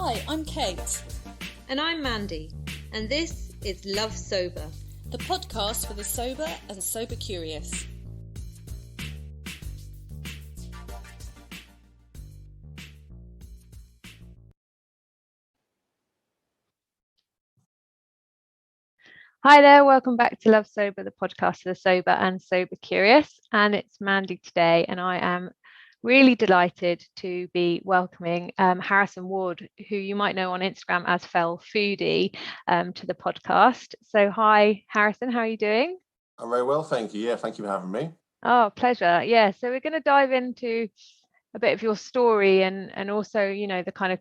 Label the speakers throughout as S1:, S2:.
S1: Hi, I'm Kate.
S2: And I'm Mandy, and this is Love Sober,
S1: the podcast for the sober and sober curious.
S2: Hi there, welcome back to Love Sober, the podcast for the sober and sober curious. And it's Mandy today, and I am really delighted to be welcoming Harrison Ward, who you might know on Instagram as Fell Foodie, to the podcast. So hi, Harrison, how are you doing?
S3: I'm very well, thank you. Yeah, thank you for having me.
S2: Oh, pleasure. Yeah, so we're going to dive into a bit of your story and also, you know, the kind of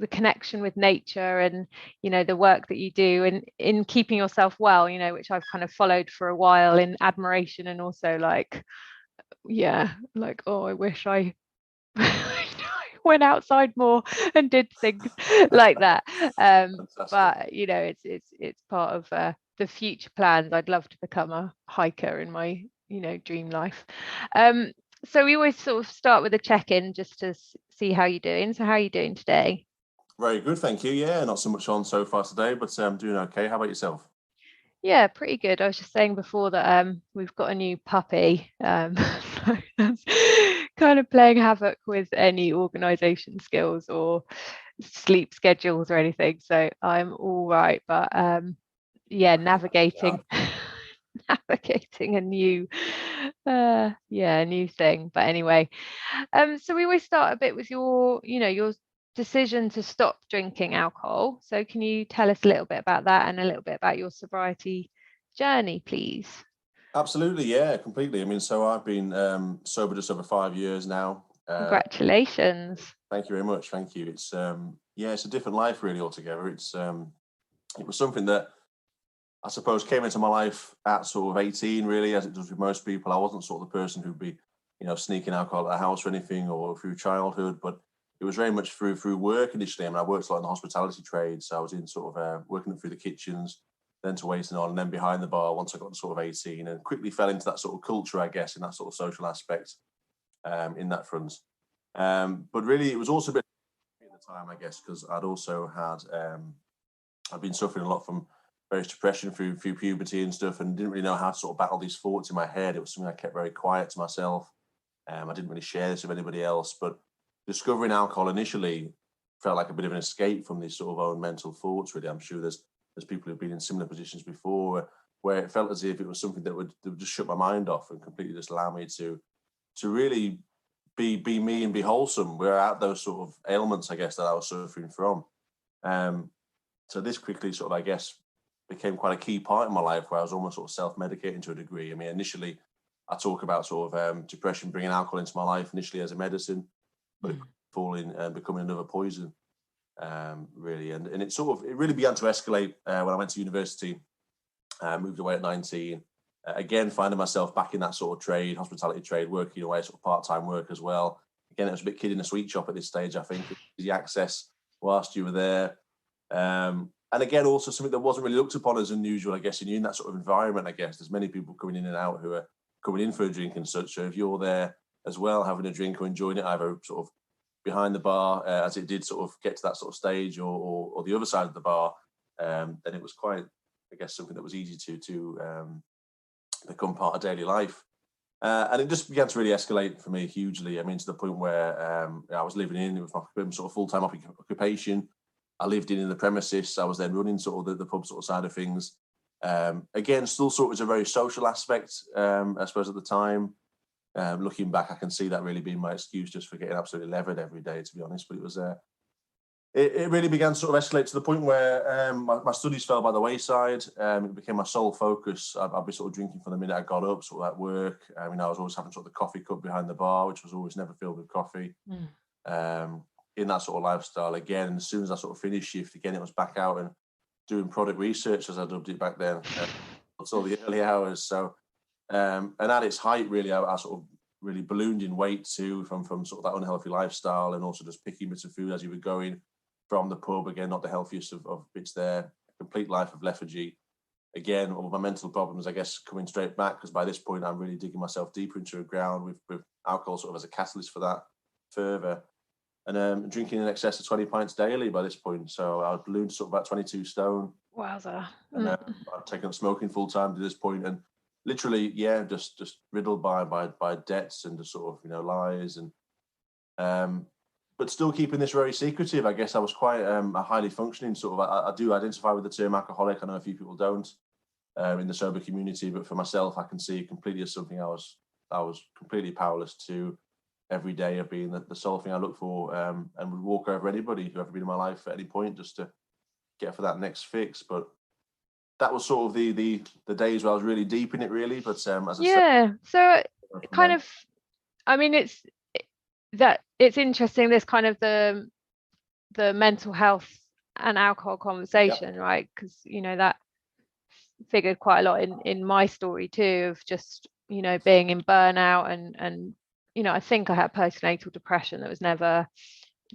S2: the connection with nature and, you know, the work that you do and in keeping yourself well, you know, which I've kind of followed for a while in admiration and also like, yeah, like, oh, I wish I went outside more and did things like that. But you know, it's part of the future plans. I'd love to become a hiker in my, you know, dream life. So we always sort of start with a check-in just to see how you're doing. So how are you doing today?
S3: Very good, thank you. Yeah, not so much on so far today, but I'm doing okay. How about yourself?
S2: Yeah, pretty good. I was just saying before that we've got a new puppy. That's kind of playing havoc with any organisation skills or sleep schedules or anything. So I'm all right, but yeah, navigating navigating a new new thing. But anyway, so we always start a bit with your, you know, your decision to stop drinking alcohol. So can you tell us a little bit about that and a little bit about your sobriety journey, please?
S3: Absolutely, yeah, completely. I mean, so I've been sober just over 5 years now.
S2: Congratulations.
S3: Thank you very much. Thank you. It's it's a different life really altogether. It was something that I suppose came into my life at sort of 18, really, as it does with most people. I wasn't sort of the person who'd be, you know, sneaking alcohol at the house or anything, or through childhood, but it was very much through work initially. I mean, I worked a lot in the hospitality trade, so I was in sort of working through the kitchens, then to waiting on, and then behind the bar once I got to sort of 18, and quickly fell into that sort of culture, I guess, in that sort of social aspect in that front. But really, it was also a bit at the time, I guess, because I'd also had, I'd been suffering a lot from various depression through puberty and stuff, and didn't really know how to sort of battle these thoughts in my head. It was something I kept very quiet to myself. I didn't really share this with anybody else, but discovering alcohol initially felt like a bit of an escape from these sort of own mental thoughts, really. I'm sure there's people who've been in similar positions before where it felt as if it was something that would just shut my mind off and completely just allow me to really be me and be wholesome without those sort of ailments, I guess, that I was suffering from. So this quickly sort of, I guess, became quite a key part in my life where I was almost sort of self-medicating to a degree. I mean, initially I talk about sort of depression, bringing alcohol into my life initially as a medicine, but it falling and becoming another poison, really. And it really began to escalate when I went to university, moved away at 19, again, finding myself back in that sort of trade, hospitality trade, working away, sort of part-time work as well. Again, it was a bit kid in a sweet shop at this stage, I think, easy access whilst you were there. And again, also something that wasn't really looked upon as unusual, I guess, in that sort of environment, I guess. There's many people coming in and out who are coming in for a drink and such. So if you're there as well, having a drink or enjoying it, either sort of behind the bar, as it did sort of get to that sort of stage, or the other side of the bar, then it was quite, I guess, something that was easy to become part of daily life. And it just began to really escalate for me hugely. I mean, to the point where I was living in, it was my sort of full-time occupation. I lived in the premises. I was then running sort of the pub sort of side of things. Again, still sort of was a very social aspect, I suppose, at the time. Looking back, I can see that really being my excuse just for getting absolutely levered every day, to be honest. But it was it really began to sort of escalate to the point where my studies fell by the wayside. It became my sole focus. I'd be sort of drinking from the minute I got up, sort of at work. I mean, I was always having sort of the coffee cup behind the bar, which was always never filled with coffee. In that sort of lifestyle again. And as soon as I sort of finished shift again, it was back out and doing product research, as I dubbed it back then, until the early hours. So, and at its height, really, I sort of really ballooned in weight too, from sort of that unhealthy lifestyle, and also just picking bits of food as you were going from the pub. Again, not the healthiest of bits there. A complete life of lethargy. Again, all my mental problems, I guess, coming straight back, because by this point, I'm really digging myself deeper into the ground with alcohol sort of as a catalyst for that further. and drinking in excess of 20 pints daily by this point. So I'd ballooned to sort of about 22 stone.
S2: Wowza.
S3: And I'd taken up smoking full time to this point, and literally, just riddled by debts and just sort of, lies, and but still keeping this very secretive. I guess I was quite a highly functioning sort of. I do identify with the term alcoholic. I know a few people don't in the sober community, but for myself, I can see it completely as something I was completely powerless to every day of being the sole thing I look for, and would walk over anybody who ever been in my life at any point just to get for that next fix. But that was sort of the days where I was really deep in it, really. But as I said,
S2: so kind of, I mean, it's interesting, this kind of the mental health and alcohol conversation, right? Because that figured quite a lot in my story too, of just being in burnout and I think I had postnatal depression that was never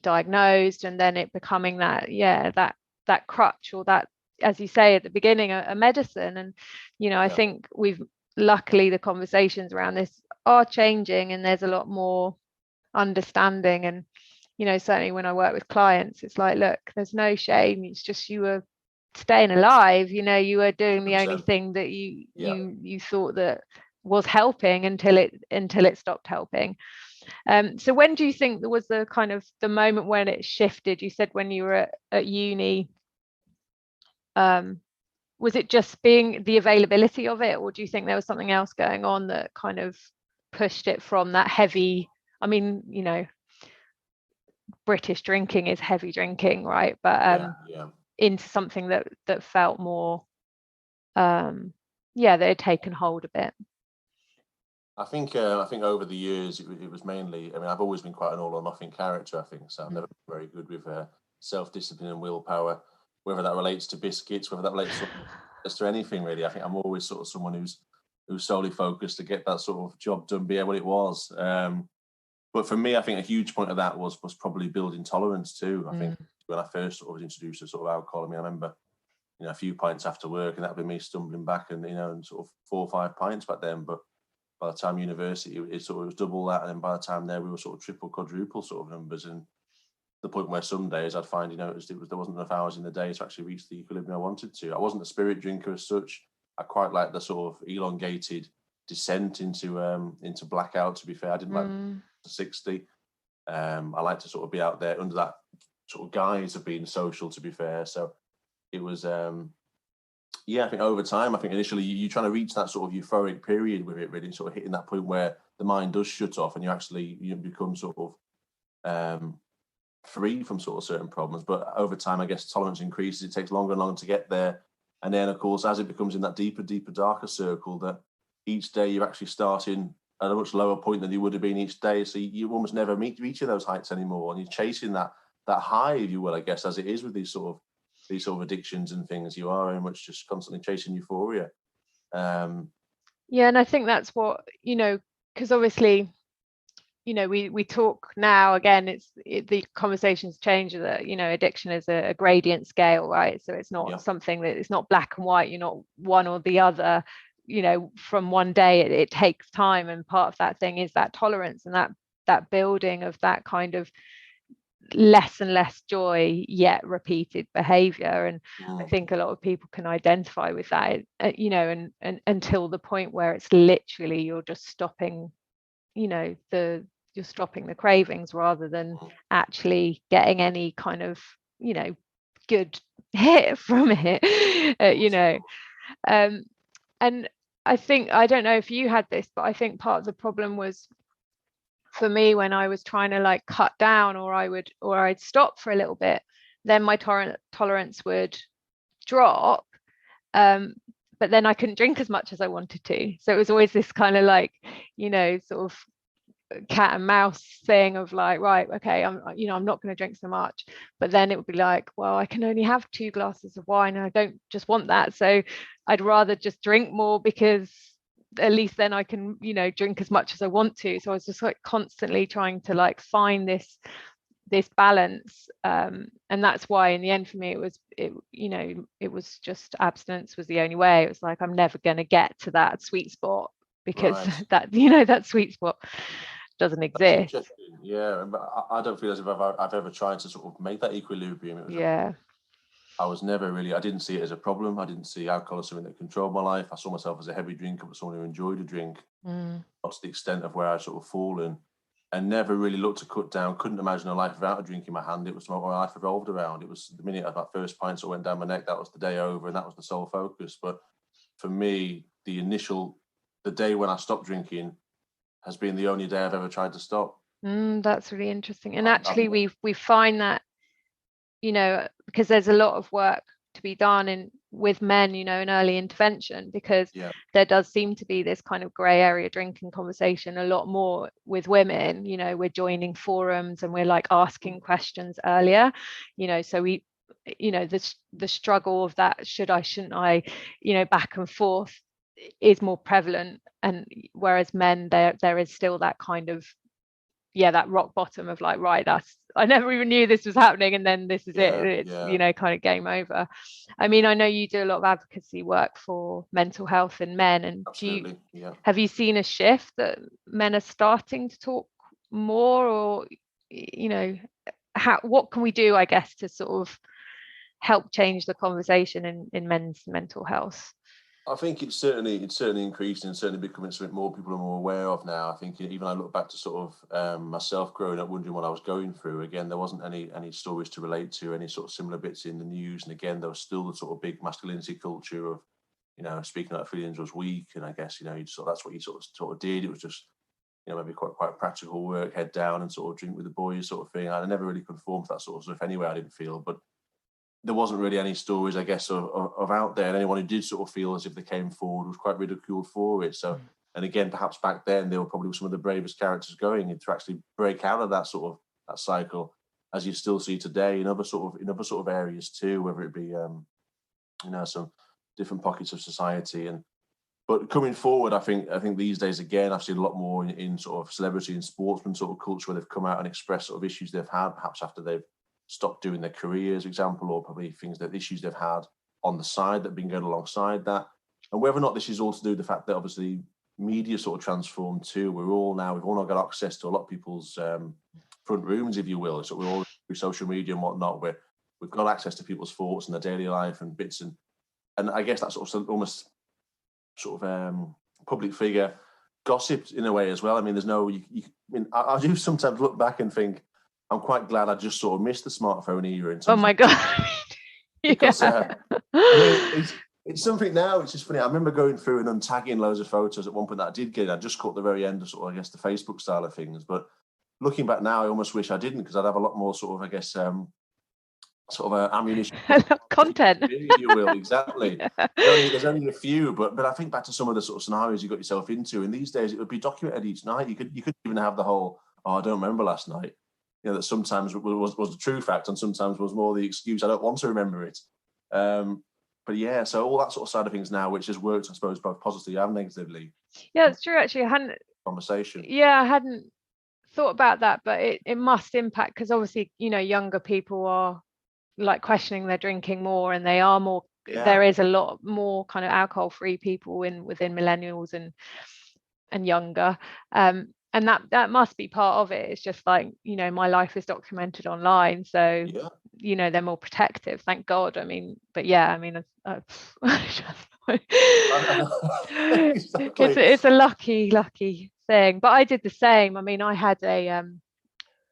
S2: diagnosed, and then it becoming that crutch, or that, as you say at the beginning, a medicine. And I think luckily the conversations around this are changing, and there's a lot more understanding. And certainly when I work with clients, it's like, look, there's no shame, it's just you were staying alive, you were doing the 100%. Only thing that you thought that was helping until it stopped helping. So when do you think there was the kind of the moment when it shifted? You said when you were at uni. Was it just being the availability of it, or do you think there was something else going on that kind of pushed it from that heavy, I mean, British drinking is heavy drinking, right? But into something that felt more that had taken hold a bit?
S3: I think over the years it was mainly, I mean, I've always been quite an all or nothing character, I think, so I've never been very good with self-discipline and willpower, whether that relates to biscuits, whether that relates to anything really. I think I'm always sort of someone who's solely focused to get that sort of job done, be it what it was. But for me, I think a huge point of that was probably building tolerance too. I think when I first sort of was introduced to sort of alcohol, I mean, I remember, a few pints after work, and that'd be me stumbling back and, and sort of 4 or 5 pints back then. But by the time university, it sort of was double that. And then by the time there, we were sort of triple, quadruple sort of numbers. And the point where some days I'd find, there wasn't enough hours in the day to actually reach the equilibrium I wanted to. I wasn't a spirit drinker as such. I quite like the sort of elongated descent into blackout, to be fair. I didn't like 60. I like to sort of be out there under that sort of guise of being social, to be fair. So it was, I think over time, I think initially you're trying to reach that sort of euphoric period with it, really sort of hitting that point where the mind does shut off and you become sort of free from sort of certain problems. But over time, I guess tolerance increases. It takes longer and longer to get there. And then, of course, as it becomes in that deeper, darker circle, that each day you're actually starting at a much lower point than you would have been each day. So you almost never reaching those heights anymore. And you're chasing that high, if you will, I guess, as it is with these sort of addictions and things. You are very much just constantly chasing euphoria.
S2: And I think that's what, because obviously, we talk now, again, the conversations change, that addiction is a gradient scale, right? So it's not something that it's not black and white. You're not one or the other, from one day. It takes time, and part of that thing is that tolerance and that building of that kind of less and less joy yet repeated behavior. And I think a lot of people can identify with that, and until the point where it's literally you're just stopping, you're stopping the cravings rather than actually getting any kind of good hit from it. And I think, I don't know if you had this, but I think part of the problem was for me when I was trying to like cut down, or I'd stop for a little bit, then my tolerance would drop, but then I couldn't drink as much as I wanted to. So it was always this kind of like, sort of cat and mouse thing of like, right, okay, I'm not going to drink so much, but then it would be like, well, I can only have 2 glasses of wine and I don't just want that, so I'd rather just drink more, because at least then I can drink as much as I want to. So I was just like constantly trying to like find this balance, and that's why in the end for me it was just abstinence was the only way. It was like, I'm never going to get to that sweet spot, because that sweet spot doesn't
S3: That's
S2: exist.
S3: interesting. Yeah, but I don't feel as if I've ever tried to sort of make that equilibrium. I was never really, I didn't see it as a problem. I didn't see alcohol as something that controlled my life. I saw myself as a heavy drinker, but someone who enjoyed a drink, not to the extent of where I sort of fallen, and never really looked to cut down. Couldn't imagine a life without a drink in my hand. It was what my life revolved around. It was the minute I had my first pints that went down my neck, that was the day over, and that was the sole focus. But for me, the day when I stopped drinking has been the only day I've ever tried to stop.
S2: That's really interesting. And actually, we find that, you know, because there's a lot of work to be done with men, you know, in early intervention, because there does seem to be this kind of grey area drinking conversation a lot more with women. You know, we're joining forums and we're like asking questions earlier, you know, so we, you know, the struggle of that shouldn't I, you know, back and forth is more prevalent. And whereas men, there is still that kind of that rock bottom of like, right, I never even knew this was happening, and then this is it's you know, kind of game over. I mean, I know you do a lot of advocacy work for mental health in men, and have you seen a shift that men are starting to talk more, or, you know, what can we do, I guess, to sort of help change the conversation in men's mental health?
S3: I think it's certainly increasing and certainly becoming something more people are more aware of now. I think even I look back to sort of myself growing up, wondering what I was going through. Again, there wasn't any stories to relate to, any sort of similar bits in the news. And again, there was still the sort of big masculinity culture of, you know, speaking out feelings was weak. And I guess, you know, that's what you sort of did. It was just, you know, maybe quite practical work, head down and sort of drink with the boys sort of thing. I never really conformed to that sort of stuff anyway, I didn't feel. But there wasn't really any stories, I guess, of out there. And anyone who did sort of feel as if they came forward was quite ridiculed for it. So, and again, perhaps back then they were probably some of the bravest characters going to actually break out of that sort of that cycle, as you still see today in other sort of areas too, whether it be you know, some different pockets of society. But coming forward, I think these days again, I've seen a lot more in sort of celebrity and sportsman sort of culture where they've come out and expressed sort of issues they've had, perhaps after they've stopped doing their careers, example, or probably issues they've had on the side that have been going alongside that. And whether or not this is all to do with the fact that obviously media sort of transformed too. We've all now got access to a lot of people's front rooms, if you will. So we're all through social media and whatnot, where we've got access to people's thoughts and their daily life and bits. And I guess that's sort of almost sort of public figure gossip in a way as well. I mean, there's no, I mean, I do sometimes look back and think, I'm quite glad I just sort of missed the smartphone era. In terms
S2: oh my God.
S3: Because I mean, it's something now, it's just funny. I remember going through and untagging loads of photos at one point that I did get. I just caught the very end of sort of, I guess, the Facebook style of things. But looking back now, I almost wish I didn't, because I'd have a lot more sort of, I guess, sort of ammunition.
S2: Content.
S3: If you will, exactly. Yeah. There's only a few, but I think back to some of the sort of scenarios you got yourself into. And these days, it would be documented each night. You could even have the whole, I don't remember last night. You know, that sometimes was the true fact and sometimes was more the excuse, I don't want to remember it. But yeah, so all that sort of side of things now, which has worked, I suppose, both positively and negatively.
S2: Yeah, it's true, actually. I hadn't thought about that, but it must impact, because obviously, you know, younger people are like questioning their drinking more, and they are more, there is a lot more kind of alcohol-free people within millennials and younger. And that must be part of it. It's just like, you know, my life is documented online, so you know, they're more protective, thank God. I mean, but yeah, I mean, it's a lucky thing. But I did the same. I mean, I had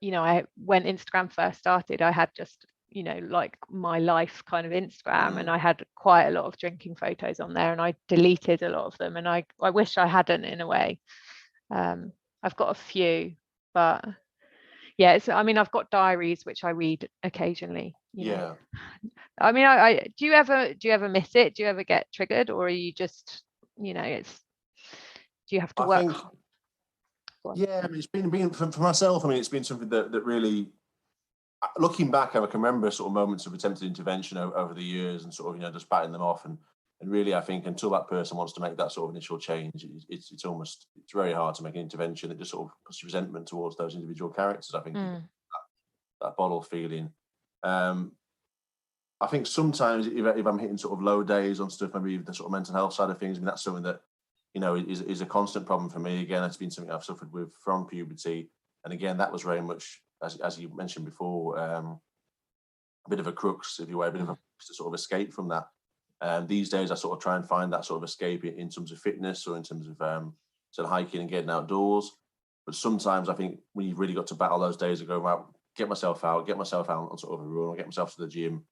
S2: you know, when Instagram first started, I had just, you know, like my life kind of Instagram, and I had quite a lot of drinking photos on there, and I deleted a lot of them, and I wish I hadn't, in a way. I've got a few, but yeah, I mean, I've got diaries which I read occasionally. You know. I mean, I do you ever miss it? Do you ever get triggered, or are you just, you know, do you have to work?
S3: Yeah, I mean, it's been for myself. I mean, it's been something that really, looking back, I can remember sort of moments of attempted intervention over the years, and sort of, you know, just batting them off. And really, I think until that person wants to make that sort of initial change, it's very hard to make an intervention that just sort of puts resentment towards those individual characters. I think that bottle feeling. I think sometimes if I'm hitting sort of low days on stuff, maybe the sort of mental health side of things, I mean, that's something that, is a constant problem for me. Again, it's been something I've suffered with from puberty. And again, that was very much, as you mentioned before, a bit of a crux, if you will, a bit of a to sort of escape from that. These days, I sort of try and find that sort of escape in terms of fitness or in terms of sort of hiking and getting outdoors. But sometimes I think when you've really got to battle those days of going, well, get myself out on sort of a run, or get myself to the gym,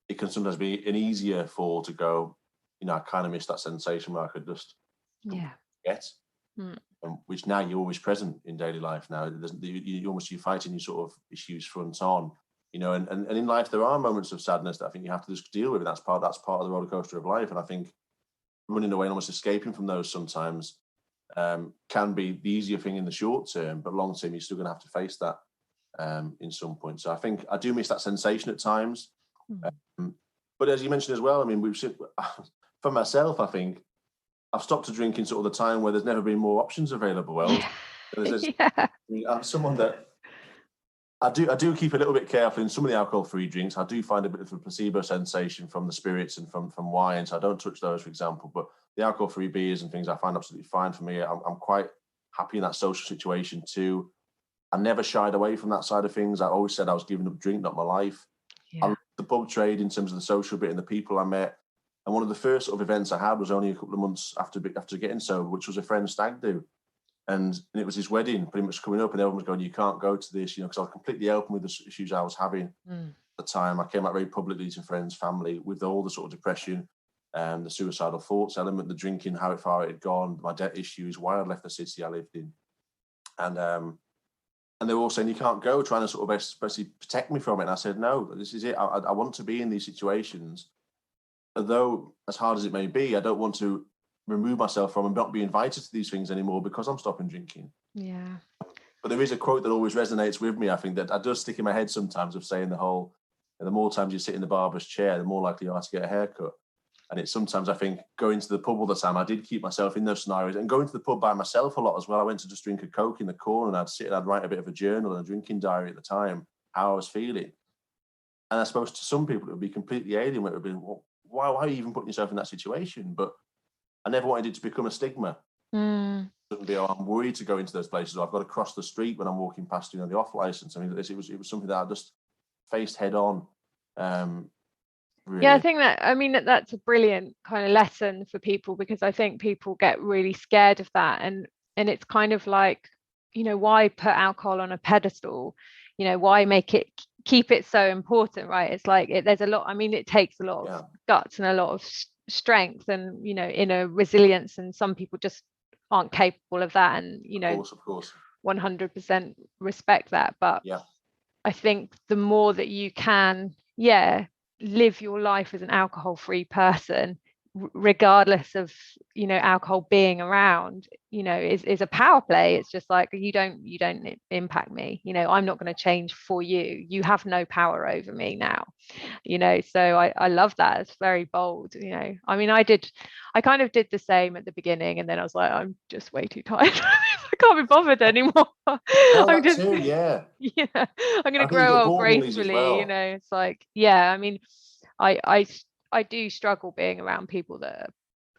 S3: it can sometimes be an easier fall to go, I kind of miss that sensation where I could just get, which now you're always present in daily life now. You're fighting your sort of issues front on, and in life there are moments of sadness that I think you have to just deal with. And that's part of the roller coaster of life. And I think running away and almost escaping from those sometimes can be the easier thing in the short term, but long term you're still going to have to face that in some point. So I think I do miss that sensation at times. But as you mentioned as well, I mean, for myself, I think I've stopped to drink in sort of the time where there's never been more options available. Well, I'm someone that I do keep a little bit careful in some of the alcohol-free drinks. I do find a bit of a placebo sensation from the spirits and from wine, so I don't touch those, for example. But the alcohol-free beers and things I find absolutely fine for me. I'm quite happy in that social situation too. I never shied away from that side of things. I always said I was giving up drink, not my life. I loved the pub trade in terms of the social bit and the people I met. And one of the first sort of events I had was only a couple of months after getting sober, which was a friend's stag do. And it was his wedding pretty much coming up, and everyone was going, you can't go to this, because I was completely open with the issues I was having at the time. I came out very publicly to friends, family, with all the sort of depression, the suicidal thoughts element, the drinking, how far it had gone, my debt issues, why I'd left the city I lived in. And they were all saying, you can't go, trying to sort of especially protect me from it. And I said, no, this is it. I want to be in these situations. Although, as hard as it may be, I don't want to remove myself from and not be invited to these things anymore because I'm stopping drinking.
S2: Yeah.
S3: But there is a quote that always resonates with me, I think, that I does stick in my head sometimes, of saying the more times you sit in the barber's chair, the more likely you are to get a haircut. And it's sometimes, I think, going to the pub all the time, I did keep myself in those scenarios, and going to the pub by myself a lot as well. I went to just drink a Coke in the corner, and I'd sit and I'd write a bit of a journal and a drinking diary at the time, how I was feeling. And I suppose to some people it would be completely alien, where it would be, well, why are you even putting yourself in that situation? But I never wanted it to become a stigma. It shouldn't be, I'm worried to go into those places, or I've got to cross the street when I'm walking past, the off license. I mean, it was something that I just faced head on. Really.
S2: Yeah, I think that's a brilliant kind of lesson for people, because I think people get really scared of that, and it's kind of like, why put alcohol on a pedestal? Why keep it so important, right? It's like there's a lot. I mean, it takes a lot of guts and a lot of strength and inner resilience, and some people just aren't capable of that, and
S3: of course
S2: 100% respect that. But I think the more that you can live your life as an alcohol-free person, regardless of alcohol being around, is a power play. It's just like, you don't impact me, I'm not going to change for you. You have no power over me now, so I love that. It's very bold. I mean, I kind of did the same at the beginning, and then I was like, I'm just way too tired. I can't be bothered anymore. I'm just I'm going to grow old gracefully.
S3: Well.
S2: It's like, I mean, I do struggle being around people that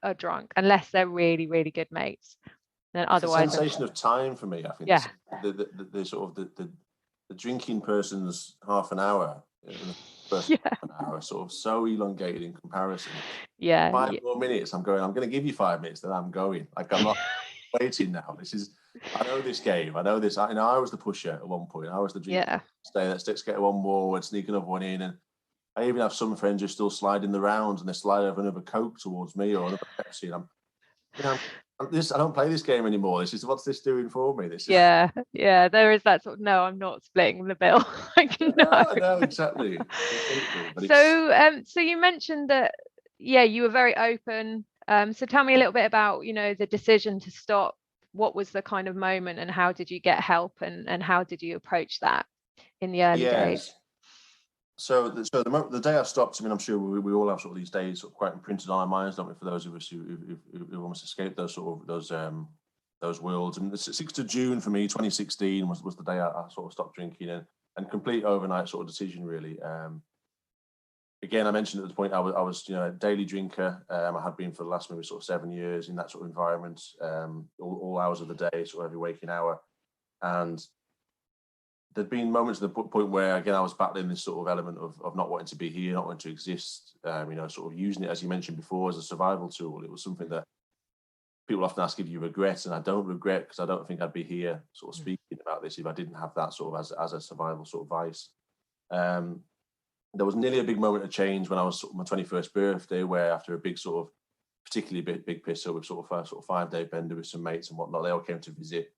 S2: are drunk, unless they're really, really good mates. And otherwise,
S3: the sensation of time for me, I think. The sort of the drinking person's half an hour, first half an hour, sort of so elongated in comparison. 5 more minutes. I'm going to give you 5 minutes, then I'm going. Like, I'm not waiting now. I know this game. I know this. I was the pusher at one point. I was the drinker. Let's get one more and sneak another one in. And I even have some friends who still slide in the rounds, and they slide over another Coke towards me or another Pepsi. And I don't play this game anymore. What's this doing for me?
S2: There is that sort of, no, I'm not splitting the bill.
S3: No, exactly.
S2: So you mentioned that you were very open. So tell me a little bit about the decision to stop. What was the kind of moment, and how did you get help, and how did you approach that in the early days?
S3: So the day I stopped, I mean, I'm sure we all have sort of these days sort of quite imprinted on our minds, don't we? For those of us who almost escaped those sort of those worlds. And the 6th of June for me, 2016, was the day I sort of stopped drinking, and complete overnight sort of decision, really. again, I mentioned at the point I was a daily drinker. I had been for the last maybe sort of 7 years in that sort of environment, all hours of the day, sort of every waking hour. And there'd been moments at the point where, again, I was battling this sort of element of not wanting to be here, not wanting to exist, sort of using it, as you mentioned before, as a survival tool. It was something that people often ask if you regret, and I don't regret, because I don't think I'd be here sort of speaking about this if I didn't have that sort of as a survival sort of vice. There was nearly a big moment of change when I was sort of my 21st birthday, where after a big sort of particularly big piss up with sort of 5-day bender with some mates and whatnot, they all came to visit.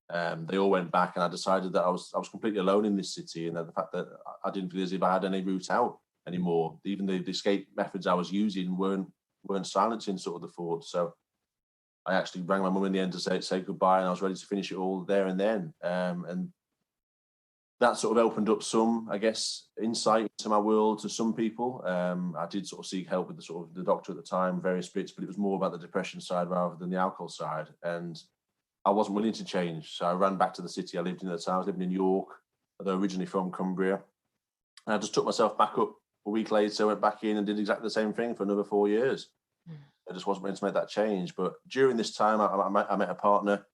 S3: They all went back, and I decided that I was completely alone in this city, and that the fact that I didn't feel as if I had any route out anymore. Even the escape methods I was using weren't silencing sort of the thoughts. So I actually rang my mum in the end to say goodbye, and I was ready to finish it all there and then. And that sort of opened up some, I guess, insight into my world to some people. I did sort of seek help with the doctor at the time, various bits, but it was more about the depression side rather than the alcohol side. And I wasn't willing to change. So I ran back to the city I lived in at the time. I was living in York, although originally from Cumbria. And I just took myself back up a week later, went back in and did exactly the same thing for another 4 years. I just wasn't willing to make that change. But during this time, I met a partner.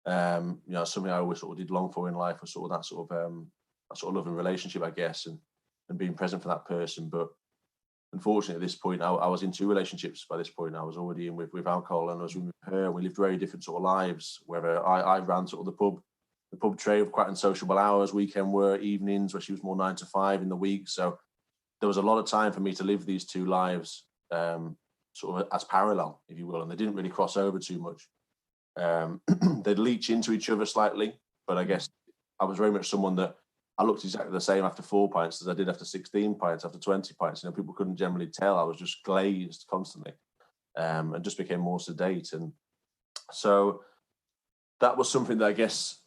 S3: Something I always sort of did long for in life was sort of that sort of loving relationship, I guess, and being present for that person. But unfortunately, at this point, I was in 2 relationships by this point. I was already in with alcohol, and I was with her. We lived very different sort of lives. Whether I ran sort of the pub trade of quite unsociable hours, weekend work, evenings, where she was more 9 to 5 in the week. So there was a lot of time for me to live these 2 lives, sort of as parallel, if you will, and they didn't really cross over too much. They'd leach into each other slightly, but I guess I was very much someone that I looked exactly the same after 4 pints as I did after 16 pints, after 20 pints. People couldn't generally tell. I was just glazed constantly, and just became more sedate. And so that was something that I guess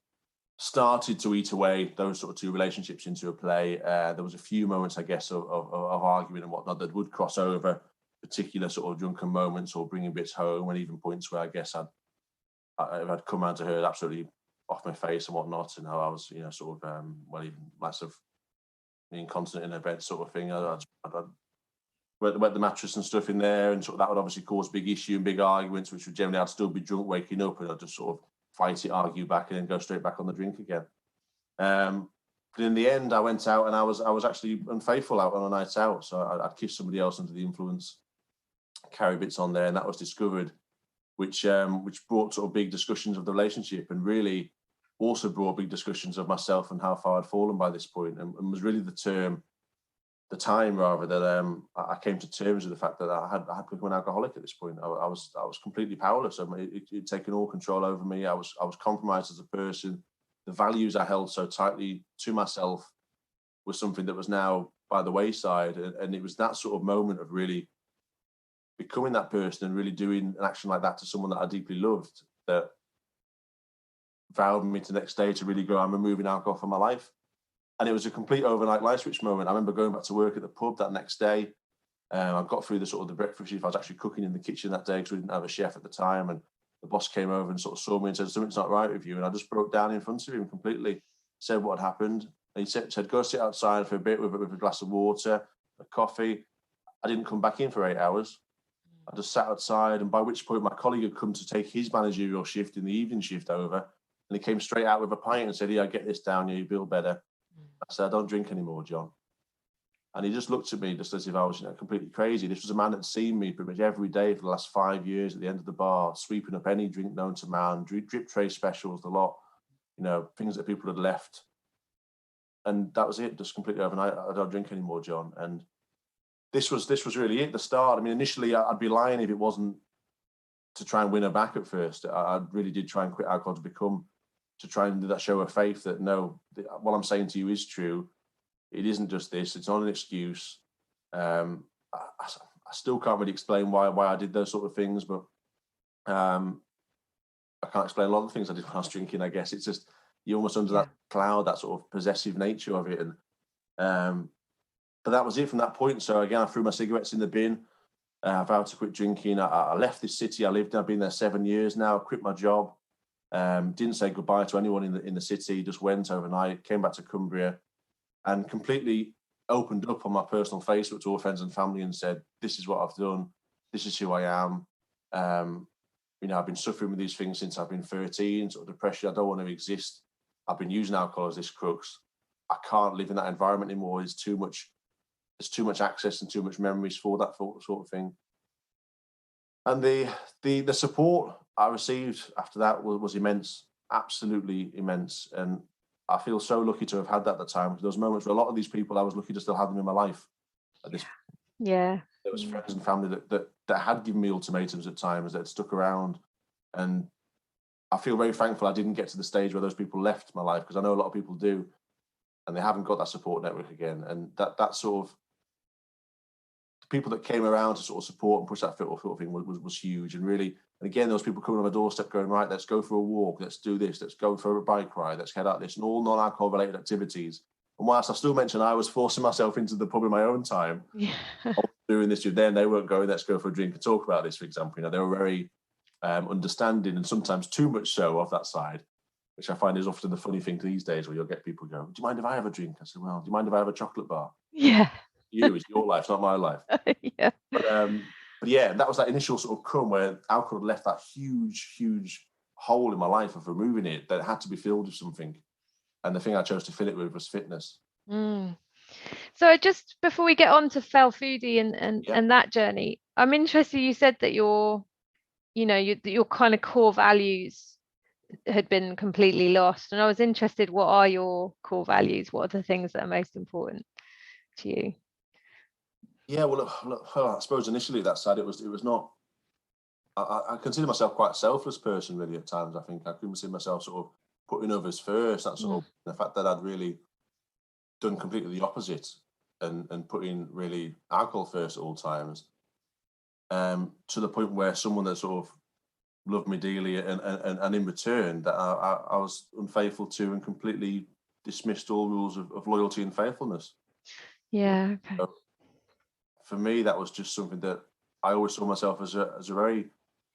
S3: started to eat away those sort of 2 relationships into a play. There was a few moments, I guess, of arguing and whatnot that would cross over particular sort of drunken moments or bringing bits home, and even points where I guess I'd come around to her absolutely off my face and whatnot, and how I was, sort of, even less of incontinent in a bed sort of thing. I'd wet the mattress and stuff in there, and sort of that would obviously cause big issue and big arguments, which would generally I'd still be drunk waking up, and I'd just sort of fight it, argue back, and then go straight back on the drink again. But in the end, I went out, and I was actually unfaithful out on a night out, so I'd kissed somebody else under the influence, carry bits on there, and that was discovered, which brought sort of big discussions of the relationship, and really also brought big discussions of myself and how far I'd fallen by this point, and was really the time that I came to terms with the fact that I had become an alcoholic at this point. I was completely powerless. It'd taken all control over me. I was compromised as a person. The values I held so tightly to myself was something that was now by the wayside, and it was that sort of moment of really becoming that person and really doing an action like that to someone that I deeply loved that vowed me to the next day to really go, I'm removing alcohol from my life. And it was a complete overnight life switch moment. I remember going back to work at the pub that next day. I got through the breakfast shift. I was actually cooking in the kitchen that day because we didn't have a chef at the time. And the boss came over and sort of saw me and said, something's not right with you. And I just broke down in front of him completely, said what had happened. And he said, go sit outside for a bit with a glass of water, a coffee. I didn't come back in for 8 hours. I just sat outside, and by which point my colleague had come to take his managerial shift in the evening shift over, and he came straight out with a pint and said, get this down, you feel better. I said, I don't drink anymore, John. And he just looked at me just as if I was completely crazy. This was a man that had seen me pretty much every day for the last 5 years at the end of the bar, sweeping up any drink known to man, drip tray specials, the lot, things that people had left. And that was it, just completely overnight. I don't drink anymore, John. And this was really it, the start. I mean, initially I'd be lying if it wasn't to try and win her back at first. I really did try and quit alcohol to try and do that show of faith that no, what I'm saying to you is true. It isn't just this. It's not an excuse. I still can't really explain why I did those sort of things, but I can't explain a lot of the things I did when I was drinking, I guess. It's just, you're almost under that cloud, that sort of possessive nature of it. And but that was it from that point. So again, I threw my cigarettes in the bin. I vowed to quit drinking. I left this city I lived in. I've been there 7 years now. I quit my job. Didn't say goodbye to anyone in the city. Just went overnight. Came back to Cumbria, and completely opened up on my personal Facebook to all friends and family and said, this is what I've done, this is who I am. I've been suffering with these things since I've been 13, sort of depression. I don't want to exist. I've been using alcohol as this crux. I can't live in that environment anymore. There's too much access and too much memories for that sort of thing. And the support I received after that was immense, absolutely immense. And I feel so lucky to have had that at the time. Those moments where a lot of these people, I was lucky to still have them in my life at this point.
S2: Yeah.
S3: There was friends and family that had given me ultimatums at times, that stuck around. And I feel very thankful I didn't get to the stage where those people left my life, because I know a lot of people do, and they haven't got that support network again. And that sort of, the people that came around to sort of support and push that sort of thing was huge. And really, and again, those people coming on my doorstep going, right, let's go for a walk, let's do this, let's go for a bike ride, let's head out this, and all non-alcohol related activities. And whilst I still mention I was forcing myself into the pub in my own time, I was doing this with them, they weren't going, let's go for a drink and talk about this, for example. They were very understanding, and sometimes too much so of that side, which I find is often the funny thing these days, where you'll get people go, do you mind if I have a drink? I said, well, do you mind if I have a chocolate bar?
S2: Yeah.
S3: It's your life, it's not my life.
S2: Yeah.
S3: But yeah, that was that initial sort of crumb where alcohol had left that huge hole in my life of removing it that had to be filled with something. And the thing I chose to fill it with was fitness.
S2: So just before we get on to Fell Foodie and that journey, I'm interested, you said that your kind of core values had been completely lost. And I was interested, what are your core values? What are the things that are most important to you?
S3: Yeah, well, I suppose initially that side, it was not, I consider myself quite a selfless person really at times. I think I consider myself sort of putting others first. That sort of, the fact that I'd really done completely the opposite and putting really alcohol first at all times, to the point where someone that sort of loved me dearly and in return that I was unfaithful to and completely dismissed all rules of loyalty and faithfulness.
S2: Yeah. Okay.
S3: So for me, that was just something that I always saw myself as a very,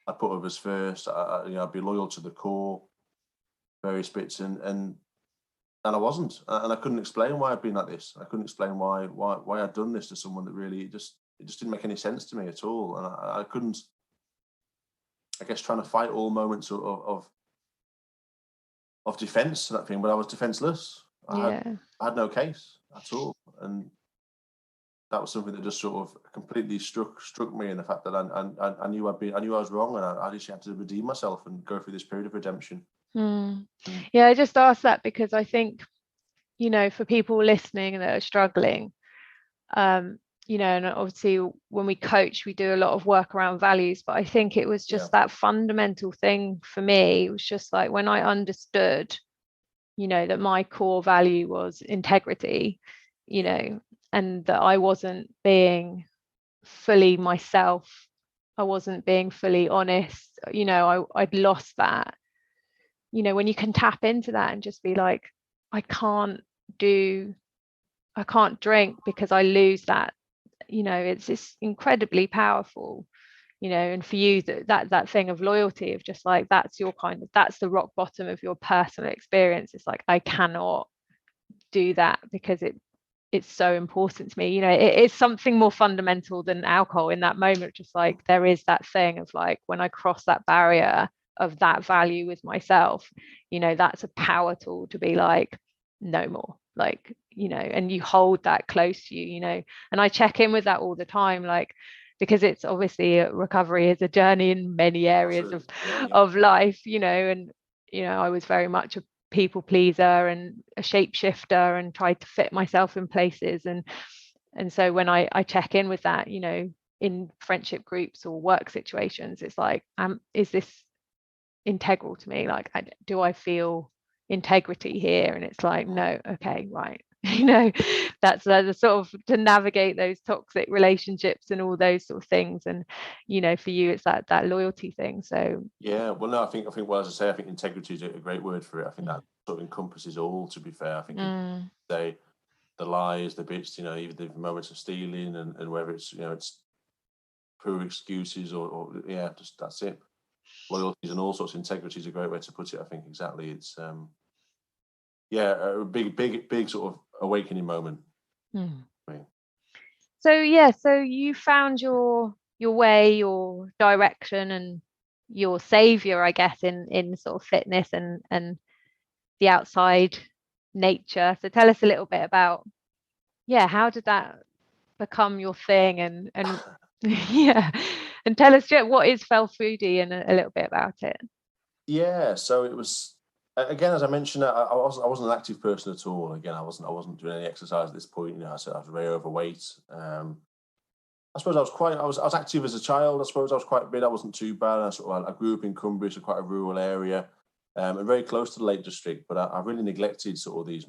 S3: I'd put others first. I'd be loyal to the core, various bits, and I wasn't, and I couldn't explain why I'd been like this. I couldn't explain why I'd done this to someone that really it just didn't make any sense to me at all, and I couldn't. I guess trying to fight all moments of defence, that thing, but I was defenceless. I had no case at all, and that was something that just sort of completely struck me in the fact that I knew I was wrong, and I just had to redeem myself and go through this period of redemption.
S2: Yeah, I just asked that because I think, for people listening that are struggling, and obviously when we coach, we do a lot of work around values, but I think it was just that fundamental thing for me. It was just like when I understood, that my core value was integrity, and that I wasn't being fully myself. I wasn't being fully honest. I'd lost that. When you can tap into that and just be like, I can't drink because I lose that, it's just incredibly powerful, and for you that thing of loyalty, of just like, that's the rock bottom of your personal experience. It's like, I cannot do that because it's so important to me. It's something more fundamental than alcohol in that moment. Just like, there is that thing of like, when I cross that barrier of that value with myself, that's a power tool to be like, no more, like, and you hold that close to you, and I check in with that all the time, like, because it's obviously recovery is a journey in many areas of life, and I was very much a people pleaser and a shapeshifter and tried to fit myself in places, and so when I check in with that, in friendship groups or work situations, it's like, is this integral to me? Like, do I feel integrity here? And it's like, no. Okay, right. That's the sort of, to navigate those toxic relationships and all those sort of things. And for you, it's that loyalty thing. So
S3: well, no, I think well, as I say, I think integrity is a great word for it. I think that sort of encompasses all, to be fair. I think the lies, the bits, even the moments of stealing, and whether it's it's poor excuses or just that's it. Loyalties and all sorts of integrity is a great way to put it. I think exactly. It's a big sort of awakening moment.
S2: So you found your way, your direction, and your savior, I guess, in sort of fitness and the outside nature. So tell us a little bit about, how did that become your thing, and yeah, and tell us what is Fell Foodie and a little bit about it.
S3: Yeah, so it was, again, as I mentioned, I wasn't an active person at all. Again, I wasn't doing any exercise at this point. I said I was very overweight. I suppose I was active as a child. I suppose I was quite big. I wasn't too bad. I grew up in Cumbria, so quite a rural area, and very close to the Lake District. But I really neglected sort of these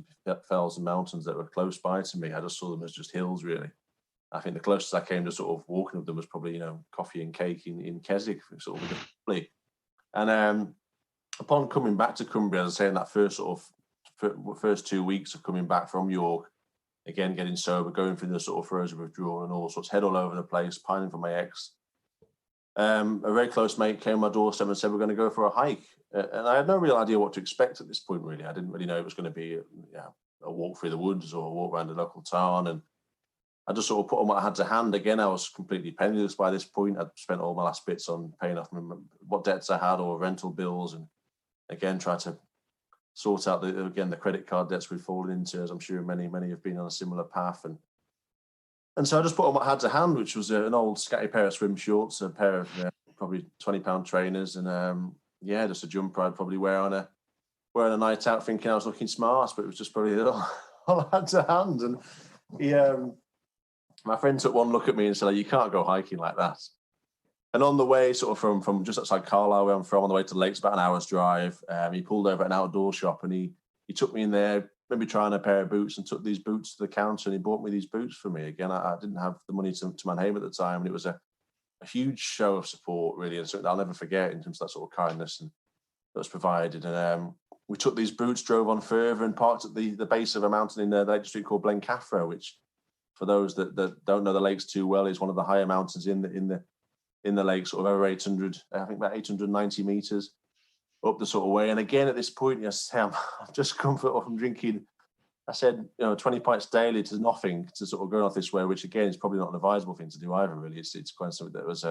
S3: fells and mountains that were close by to me. I just saw them as just hills, really. I think the closest I came to sort of walking up them was probably coffee and cake in Keswick, sort of with the family. And upon coming back to Cumbria, as I say, in that first 2 weeks of coming back from York, again, getting sober, going through the sort of throes of withdrawal and all sorts, head all over the place, pining for my ex. A very close mate came on my doorstep and said, we're going to go for a hike. And I had no real idea what to expect at this point, really. I didn't really know it was going to be a walk through the woods or a walk around the local town. And I just sort of put on what I had to hand. Again, I was completely penniless by this point. I'd spent all my last bits on paying off what debts I had or rental bills, and again, try to sort out the credit card debts we'd fallen into, as I'm sure many have been on a similar path. And so I just put on what I had to hand, which was an old scatty pair of swim shorts, a pair of probably £20 trainers, and just a jumper I'd probably wear on a night out, thinking I was looking smart, but it was just probably all I had to hand. And my friend took one look at me and said, you can't go hiking like that. And on the way, sort of from just outside Carlisle, where I'm from, on the way to the lakes, about an hour's drive, he pulled over at an outdoor shop and he took me in there, maybe trying a pair of boots, and took these boots to the counter, and he bought me these boots for me. Again, I didn't have the money to Mannheim at the time, and it was a huge show of support, really, and something I'll never forget in terms of that sort of kindness that was provided. And we took these boots, drove on further, and parked at the base of a mountain in the Lake District called Blencathra, which, for those that don't know the lakes too well, is one of the higher mountains in the lake, sort of over 800, I think about 890 meters up the sort of way. And again, at this point, I've just come from drinking, I said, 20 pints daily to nothing, to sort of going off this way, which again is probably not an advisable thing to do either, really. It's quite something that was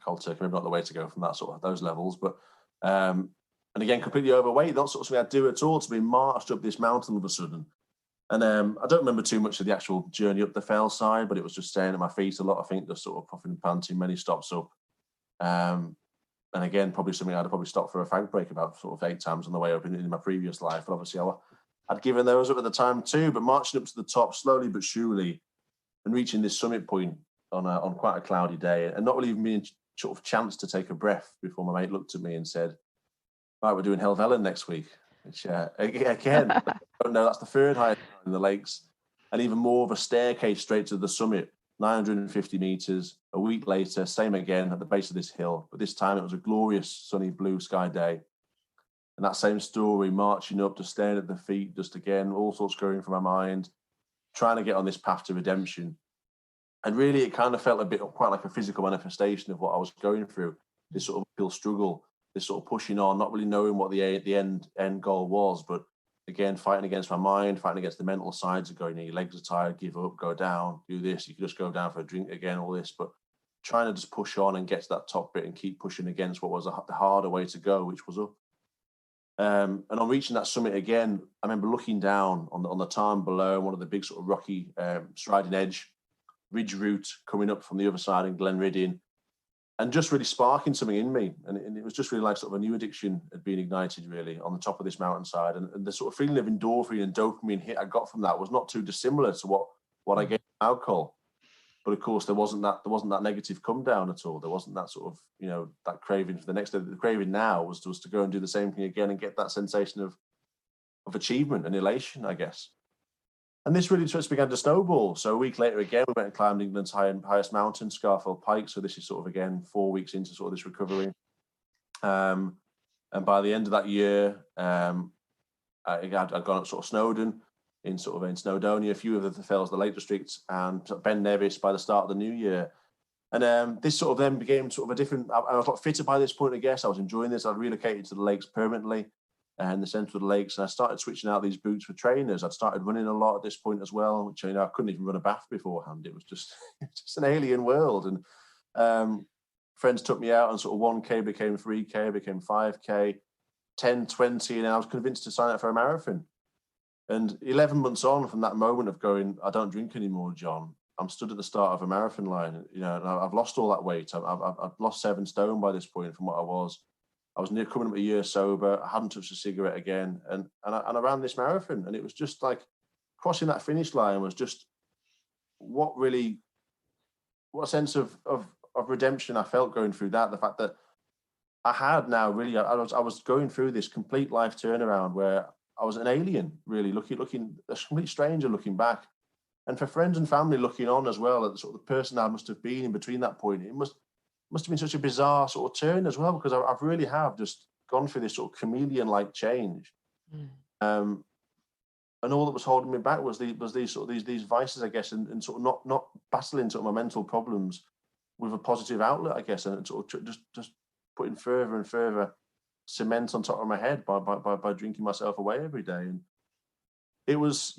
S3: cold turkey, maybe not the way to go from that sort of those levels. But and again, completely overweight, not sort of something I'd do at all, to be marched up this mountain all of a sudden. And I don't remember too much of the actual journey up the fell side, but it was just staying at my feet a lot. I think just sort of puffing and panting, many stops up. And again, probably something I'd probably stopped for a fag break about sort of 8 times on the way up in my previous life. But obviously I'd given those up at the time too, but marching up to the top slowly but surely and reaching this summit point on quite a cloudy day, and not really even being sort of chance to take a breath before my mate looked at me and said, right, we're doing Helvellyn next week. Which again, I don't know, that's the third highest in the lakes, and even more of a staircase straight to the summit, 950 meters. A week later, same again at the base of this hill, but this time it was a glorious sunny blue sky day. And that same story, marching up, just staring at the feet, just again, all sorts going through my mind, trying to get on this path to redemption. And really, it kind of felt quite like a physical manifestation of what I was going through, this sort of uphill struggle, this sort of pushing on, not really knowing what the end goal was, but again, fighting against my mind, fighting against the mental sides of going, your legs are tired, give up, go down, do this. You could just go down for a drink again, all this, but trying to just push on and get to that top bit and keep pushing against what was the harder way to go, which was up. And on reaching that summit again, I remember looking down on the tarn below, one of the big sort of rocky striding edge ridge route coming up from the other side in Glenriddin, and just really sparking something in me. And it was just really like sort of a new addiction had been ignited, really, on the top of this mountainside. And the sort of feeling of endorphin and dopamine hit I got from that was not too dissimilar to what I get from alcohol. But of course, there wasn't that negative come down at all. There wasn't that sort of, that craving for the next day. The craving now was to go and do the same thing again and get that sensation of achievement and elation, I guess. And this really just began to snowball. So a week later, again, we went and climbed England's highest mountain, Scarfell Pike. So this is sort of, again, 4 weeks into sort of this recovery. And by the end of that year, I'd gone up sort of Snowdon, in Snowdonia, a few of the fells, the Lake District, and Ben Nevis by the start of the new year. And this sort of then became sort of a different, I was a lot fitter by this point, I guess. I was enjoying this. I'd relocated to the lakes permanently. in the centre of the lakes, and I started switching out these boots for trainers. I'd started running a lot at this point as well, which, I couldn't even run a bath beforehand. It was just just an alien world. And friends took me out, and sort of 1K became 3K, became 5K, 10, 20, and I was convinced to sign up for a marathon. And 11 months on from that moment of going, I don't drink anymore, John, I'm stood at the start of a marathon line, and I've lost all that weight. I've lost 7 stone by this point from what I was. I was near coming up a year sober. I hadn't touched a cigarette again. And I ran this marathon, and it was just like crossing that finish line was just what sense of redemption I felt going through that. The fact that I had now really, I was going through this complete life turnaround where I was an alien, really looking a complete stranger looking back. And for friends and family looking on as well, at the sort of the person I must have been in between that point, it must have been such a bizarre sort of turn as well, because I've really have just gone through this sort of chameleon-like change. And all that was holding me back was these vices, I guess, and sort of not battling sort of my mental problems with a positive outlet, I guess, and sort of just putting further and further cement on top of my head by drinking myself away every day. And it was,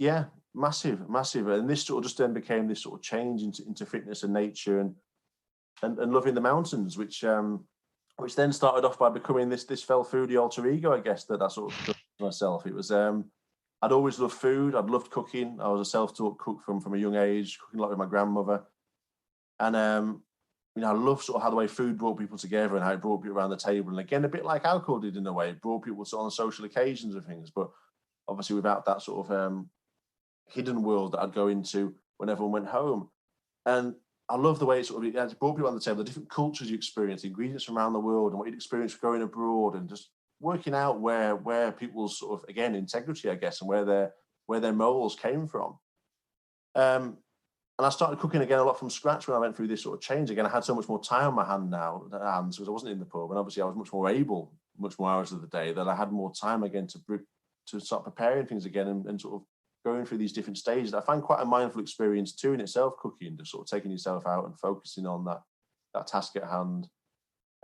S3: massive. And this sort of just then became this sort of change into fitness and nature and loving the mountains, which then started off by becoming this Fell Foodie alter ego, I guess, that I sort of myself. It was I'd always loved food. I'd loved cooking. I was a self-taught cook from a young age, cooking a lot with my grandmother. And I love sort of how the way food brought people together and how it brought people around the table. And again, a bit like alcohol did in a way, it brought people on social occasions and things, but obviously without that sort of hidden world that I'd go into when everyone went home. And I love the way it sort of brought people on the table, the different cultures you experience, the ingredients from around the world, and what you'd experience going abroad, and just working out where people's sort of, again, integrity, I guess, and where their morals came from. And I started cooking again a lot from scratch when I went through this sort of change. Again, I had so much more time on my hands because I wasn't in the pub, and obviously I was much more able, much more hours of the day, that I had more time again to start preparing things again and sort of going through these different stages. I find quite a mindful experience too in itself, cooking, just sort of taking yourself out and focusing on that task at hand.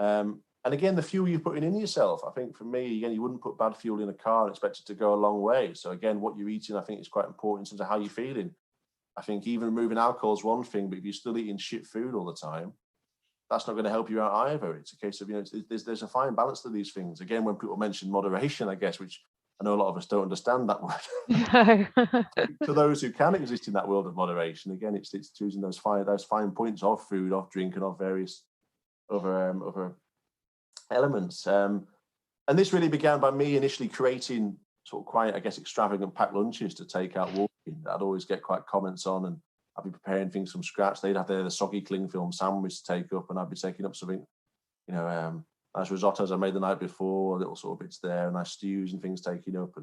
S3: And again, the fuel you're putting in yourself, I think for me, again, you wouldn't put bad fuel in a car and expect it to go a long way. So again, what you're eating, I think, is quite important in terms of how you're feeling. I think even removing alcohol is one thing, but if you're still eating shit food all the time, that's not going to help you out either. It's a case of, there's a fine balance to these things. Again, when people mention moderation, I guess, which I know a lot of us don't understand that word. No. To those who can exist in that world of moderation, again, it's choosing those fine points of food, of drink, and of various other elements. And this really began by me initially creating sort of quite, I guess, extravagant packed lunches to take out walking. I'd always get quite comments on, and I'd be preparing things from scratch. They'd have the soggy cling film sandwich to take up, and I'd be taking up something, nice risottos I made the night before, little sort of bits there, nice stews and things taking up.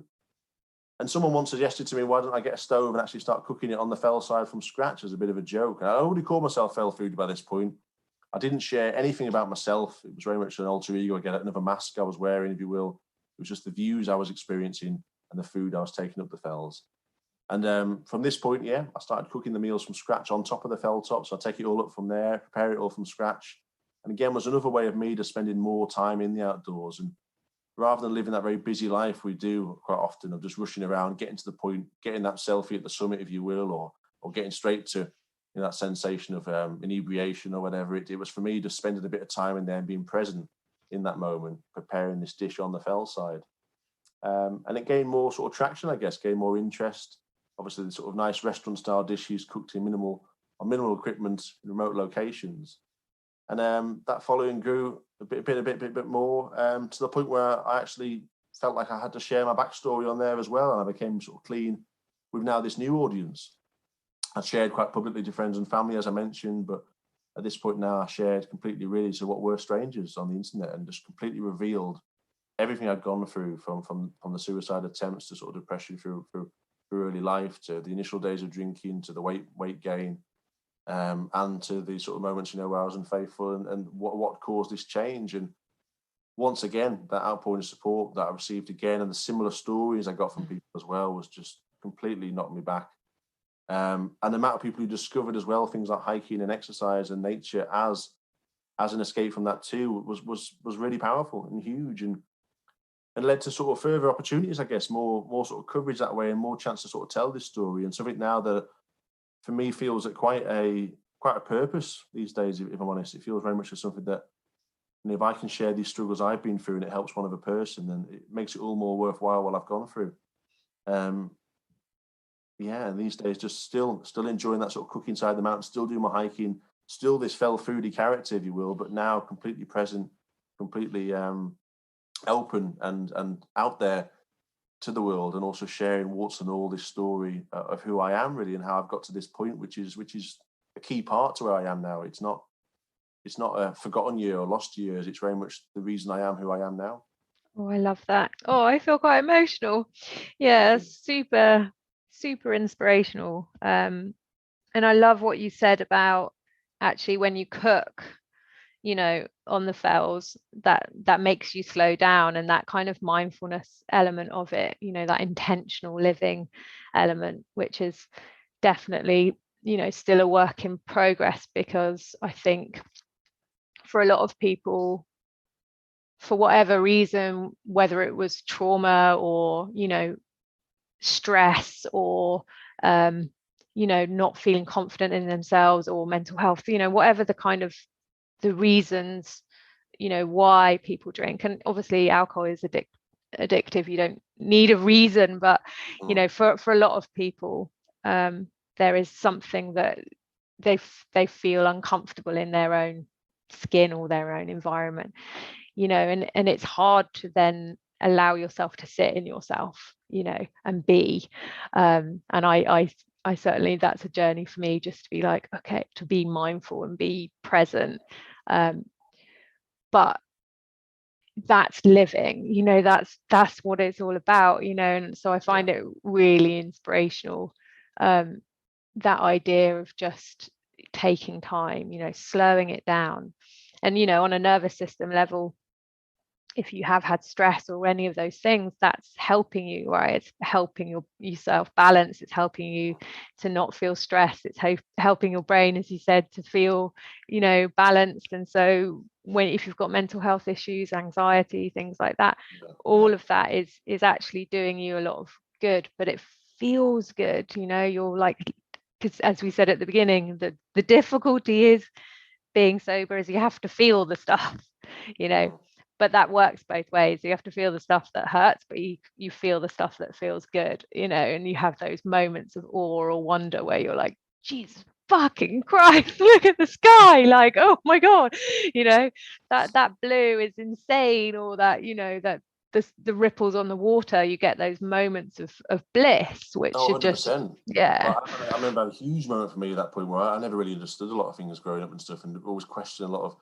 S3: And someone once suggested to me, why don't I get a stove and actually start cooking it on the fell side from scratch as a bit of a joke? And I already called myself Fell Foodie by this point. I didn't share anything about myself. It was very much an alter ego, again, another mask I was wearing, if you will. It was just the views I was experiencing and the food I was taking up the fells. And from this point, I started cooking the meals from scratch on top of the fell top. So I take it all up from there, prepare it all from scratch. And again, was another way of me just spending more time in the outdoors. And rather than living that very busy life we do quite often of just rushing around, getting to the point, getting that selfie at the summit, if you will, or getting straight to that sensation of inebriation or whatever, it was for me just spending a bit of time in there and being present in that moment, preparing this dish on the fell side. And it gained more sort of traction, I guess, gained more interest. Obviously, the sort of nice restaurant-style dishes cooked in minimal equipment in remote locations. And that following grew a bit more to the point where I actually felt like I had to share my backstory on there as well. And I became sort of clean with now this new audience. I shared quite publicly to friends and family, as I mentioned, but at this point now I shared completely really to what were strangers on the internet, and just completely revealed everything I'd gone through from the suicide attempts to sort of depression through early life, to the initial days of drinking, to the weight gain, and to the sort of moments, where I was unfaithful and what caused this change. And once again, that outpouring of support that I received again, and the similar stories I got from people as well, was just completely knocked me back. And the amount of people who discovered as well things like hiking and exercise and nature as an escape from that too was really powerful and huge. And led to sort of further opportunities, I guess, more sort of coverage that way, and more chance to sort of tell this story, and something now that for me feels at quite a purpose these days. If I'm honest, it feels very much as something that, and if I can share these struggles I've been through and it helps one other person, then it makes it all more worthwhile what I've gone through. Yeah, and these days just still enjoying that sort of cooking side of the mountain, still doing my hiking, still this Fell Foodie character, if you will, but now completely present, completely open and out there to the world, and also sharing warts and all this story of who I am really, and how I've got to this point, which is a key part to where I am now. It's not a forgotten year or lost years. It's very much the reason I am who I am now.
S2: Oh, I love that. Oh, I feel quite emotional. Yeah, super inspirational. And I love what you said about actually when you cook, on the fells, that makes you slow down, and that kind of mindfulness element of it, that intentional living element, which is definitely, still a work in progress, because I think for a lot of people, for whatever reason, whether it was trauma or, stress or, not feeling confident in themselves, or mental health, whatever the kind of the reasons, why people drink. And obviously alcohol is addictive. You don't need a reason, but, for a lot of people, there is something that they feel uncomfortable in their own skin or their own environment, and it's hard to then allow yourself to sit in yourself, and be, and I certainly, that's a journey for me, just to be like, okay, to be mindful and be present, but that's living, that's what it's all about, and so I find it really inspirational, that idea of just taking time, slowing it down. And on a nervous system level, if you have had stress or any of those things, that's helping you, right? It's helping yourself balance. It's helping you to not feel stressed. It's helping your brain, as you said, to feel, balanced. And so if you've got mental health issues, anxiety, things like that, all of that is actually doing you a lot of good. But it feels good, you're like, because as we said at the beginning, the difficulty is being sober is you have to feel the stuff, but that works both ways. You have to feel the stuff that hurts, but you feel the stuff that feels good, and you have those moments of awe or wonder where you're like, Jesus fucking Christ, look at the sky, like, oh my God, that blue is insane, or that, that the ripples on the water, you get those moments of bliss, which are just,
S3: I remember a huge moment for me at that point where I never really understood a lot of things growing up and stuff, and always questioned a lot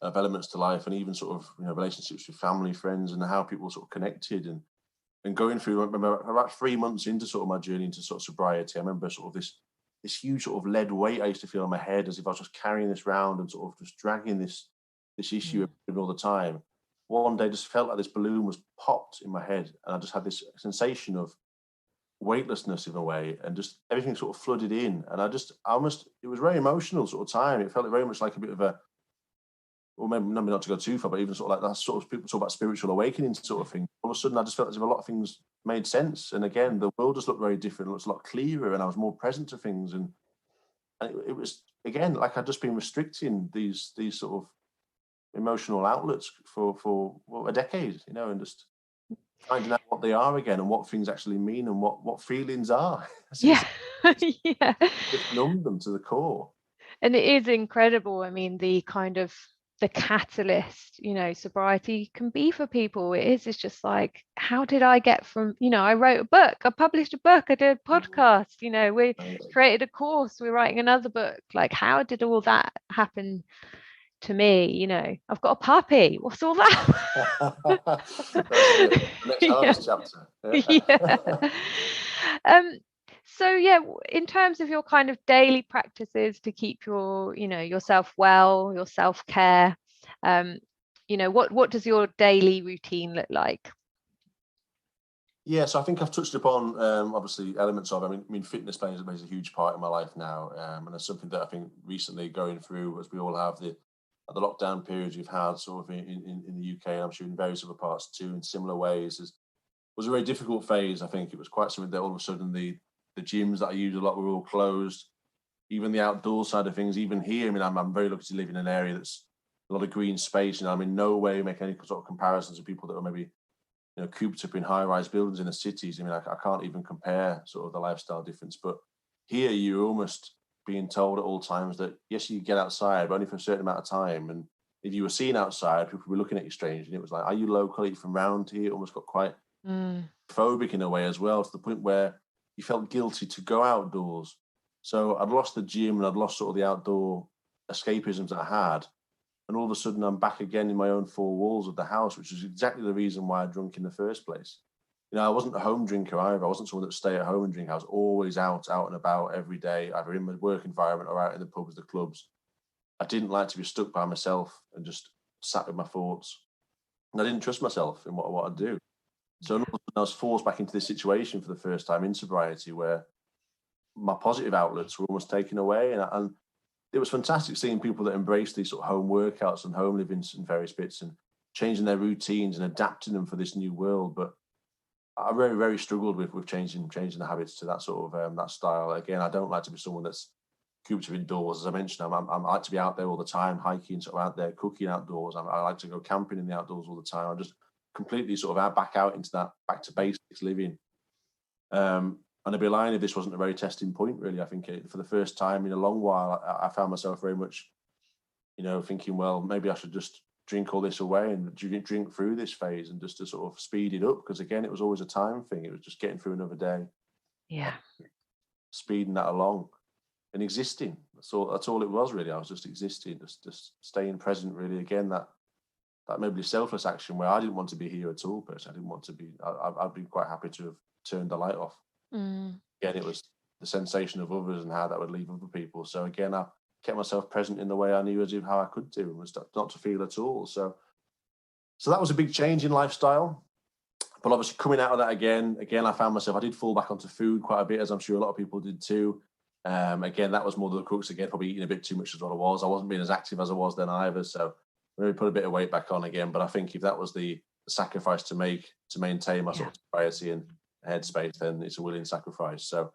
S3: of elements to life, and even sort of relationships with family, friends, and how people sort of connected, and going through. I remember about 3 months into sort of my journey into sort of sobriety, I remember sort of this huge sort of lead weight I used to feel on my head, as if I was just carrying this round and sort of just dragging this issue all the time. One day I just felt like this balloon was popped in my head, and I just had this sensation of weightlessness in a way, and just everything sort of flooded in, and it was very emotional sort of time. It felt very much like a bit of a, or maybe not to go too far, but even sort of like that sort of, people talk about spiritual awakening sort of thing. All of a sudden I just felt as if a lot of things made sense, and again the world just looked very different. It looks a lot clearer, and I was more present to things, and it was again like I'd just been restricting these sort of emotional outlets for a decade, and just finding out what they are again, and what things actually mean, and what feelings are.
S2: Yeah.
S3: Just numb them to the core.
S2: And it is incredible. I mean, the kind of the catalyst, sobriety can be for people. It's just like, how did I get from, I wrote a book, I published a book, I did a podcast, we created a course, we're writing another book. Like, how did all that happen to me? I've got a puppy. What's all that?
S3: That's the next hardest chapter.
S2: So in terms of your kind of daily practices to keep yourself well, your self-care, what does your daily routine look like?
S3: Yeah, so I think I've touched upon obviously elements of. I mean, fitness plays a huge part in my life now, and it's something that I think recently going through, as we all have, the the lockdown periods we've had sort of in the UK, and I'm sure in various other parts too, in similar ways, was a very difficult phase. I think it was quite something that all of a sudden the gyms that I used a lot were all closed. Even the outdoor side of things, even here, I mean, I'm very lucky to live in an area that's a lot of green space, and I'm in no way make any sort of comparisons to people that are maybe, you know, cooped up in high-rise buildings in the cities. I mean, I can't even compare sort of the lifestyle difference. But here, you're almost being told at all times that yes, you get outside, but only for a certain amount of time. And if you were seen outside, people were looking at you strange, and it was like, "Are you local? Are you from round here?" It almost got quite phobic in a way as well, to the point where you felt guilty to go outdoors. So I'd lost the gym and I'd lost sort of the outdoor escapisms that I had. And all of a sudden I'm back again in my own four walls of the house, which is exactly the reason why I drunk in the first place. You know, I wasn't a home drinker either. I wasn't someone that stay at home and drink. I was always out and about every day, either in my work environment or out in the pubs, the clubs. I didn't like to be stuck by myself and just sat with my thoughts. And I didn't trust myself in what I'd do. So I was forced back into this situation for the first time in sobriety, where my positive outlets were almost taken away. And it was fantastic seeing people that embraced these sort of home workouts and home livings and various bits and changing their routines and adapting them for this new world. But I very, very struggled with changing the habits to that sort of that style. Again, I don't like to be someone that's cooped up indoors. As I mentioned, I like to be out there all the time, hiking, sort of out there, cooking outdoors. I like to go camping in the outdoors all the time. I'm just completely sort of back out into that back to basics living. And I'd be lying if this wasn't a very testing point, really. I think for the first time in a long while, I found myself very much, you know, thinking, well, maybe I should just drink all this away and drink through this phase and just to sort of speed it up. Because again, it was always a time thing. It was just getting through another day.
S2: Yeah.
S3: Speeding that along and existing. That's all it was, really. I was just existing, just staying present, really. Again, that maybe selfless action where I didn't want to be here at all, personally. I didn't want to be, I'd be quite happy to have turned the light off. Again, it was the sensation of others and how that would leave other people. So again, I kept myself present in the way I knew as how I could do, and was not to feel at all. So that was a big change in lifestyle. But obviously coming out of that again, I found myself, I did fall back onto food quite a bit, as I'm sure a lot of people did too. Again, that was more the crux again, probably eating a bit too much as what I was. I wasn't being as active as I was then either. So maybe put a bit of weight back on again. But I think if that was the sacrifice to make to maintain my sort of sobriety and headspace, then it's a willing sacrifice. So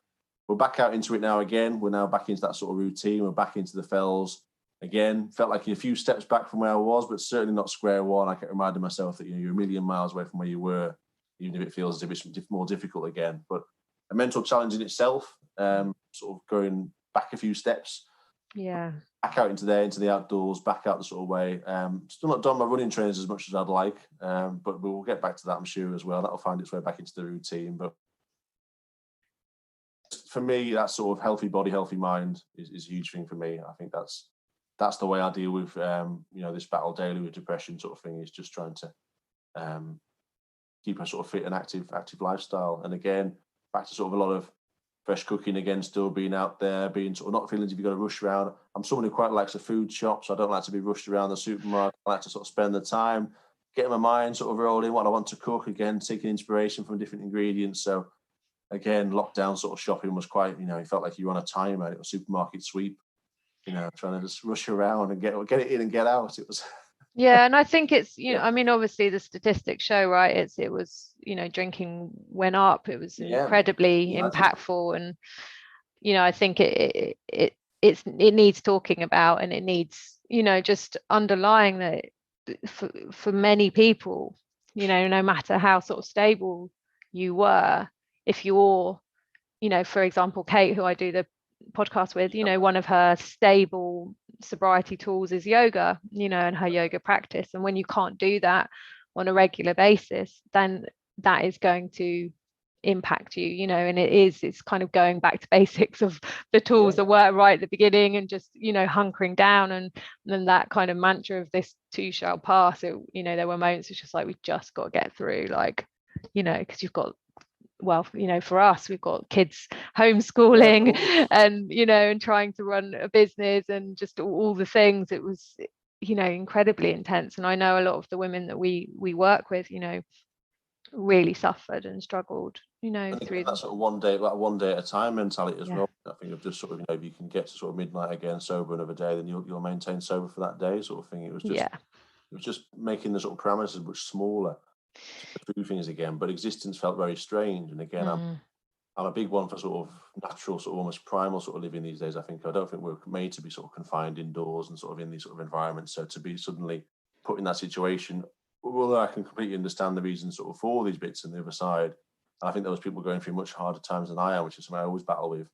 S3: we're back out into it now again. We're now back into that sort of routine. We're back into the Fells again. Felt like a few steps back from where I was, but certainly not square one. I kept reminding myself that, you know, you're a million miles away from where you were, even if it feels as if it's more difficult again. But a mental challenge in itself, sort of going back a few steps. Yeah. Back out into the outdoors, back out the sort of way. Still not done my running trains as much as I'd like, but we'll get back to that, I'm sure, as well. That'll find its way back into the routine. But for me, that sort of healthy body, healthy mind is a huge thing for me. I think that's the way I deal with you know, this battle daily with depression sort of thing, is just trying to keep a sort of fit and active lifestyle. And again, back to sort of a lot of fresh cooking again, still being out there, being sort of not feeling as if you've got to rush around. I'm someone who quite likes a food shop, so I don't like to be rushed around the supermarket. I like to sort of spend the time, getting my mind sort of rolling, what I want to cook, again, taking inspiration from different ingredients. So again, lockdown sort of shopping was quite, you know, it felt like you were on a timer. It was supermarket sweep, you know, trying to just rush around and get it in and get out. It was...
S2: Yeah, and I think it's, you know, I mean, obviously the statistics show, right, it was, you know, drinking went up, it was incredibly impactful, and, you know, I think it needs talking about, and it needs, you know, just underlying that for many people, you know, no matter how sort of stable you were, if you're, you know, for example, Kate, who I do the podcast with, you know, one of her stable sobriety tools is yoga, you know, and her yoga practice. And when you can't do that on a regular basis, then that is going to impact you, you know, and it's kind of going back to basics of the tools that were right at the beginning, and just, you know, hunkering down, and then that kind of mantra of this too shall pass. It, you know, there were moments it's just like, we just got to get through, like, you know, because you've got, well, you know, for us, we've got kids homeschooling, and, you know, and trying to run a business and just all the things. It was, you know, incredibly intense. And I know a lot of the women that we work with, you know, really suffered and struggled,
S3: And
S2: through
S3: again, that sort of one day at a time mentality as well. I think of just sort of, if you can get to sort of midnight again sober another day, then you'll maintain sober for that day, sort of thing. It was just making the sort of parameters much smaller to do things again. But existence felt very strange. And again, I'm a big one for sort of natural, sort of almost primal sort of living these days. I don't think we're made to be sort of confined indoors and sort of in these sort of environments. So to be suddenly put in that situation, although I can completely understand the reasons sort of for these bits on the other side, and I think those people going through much harder times than I am, which is something I always battle with.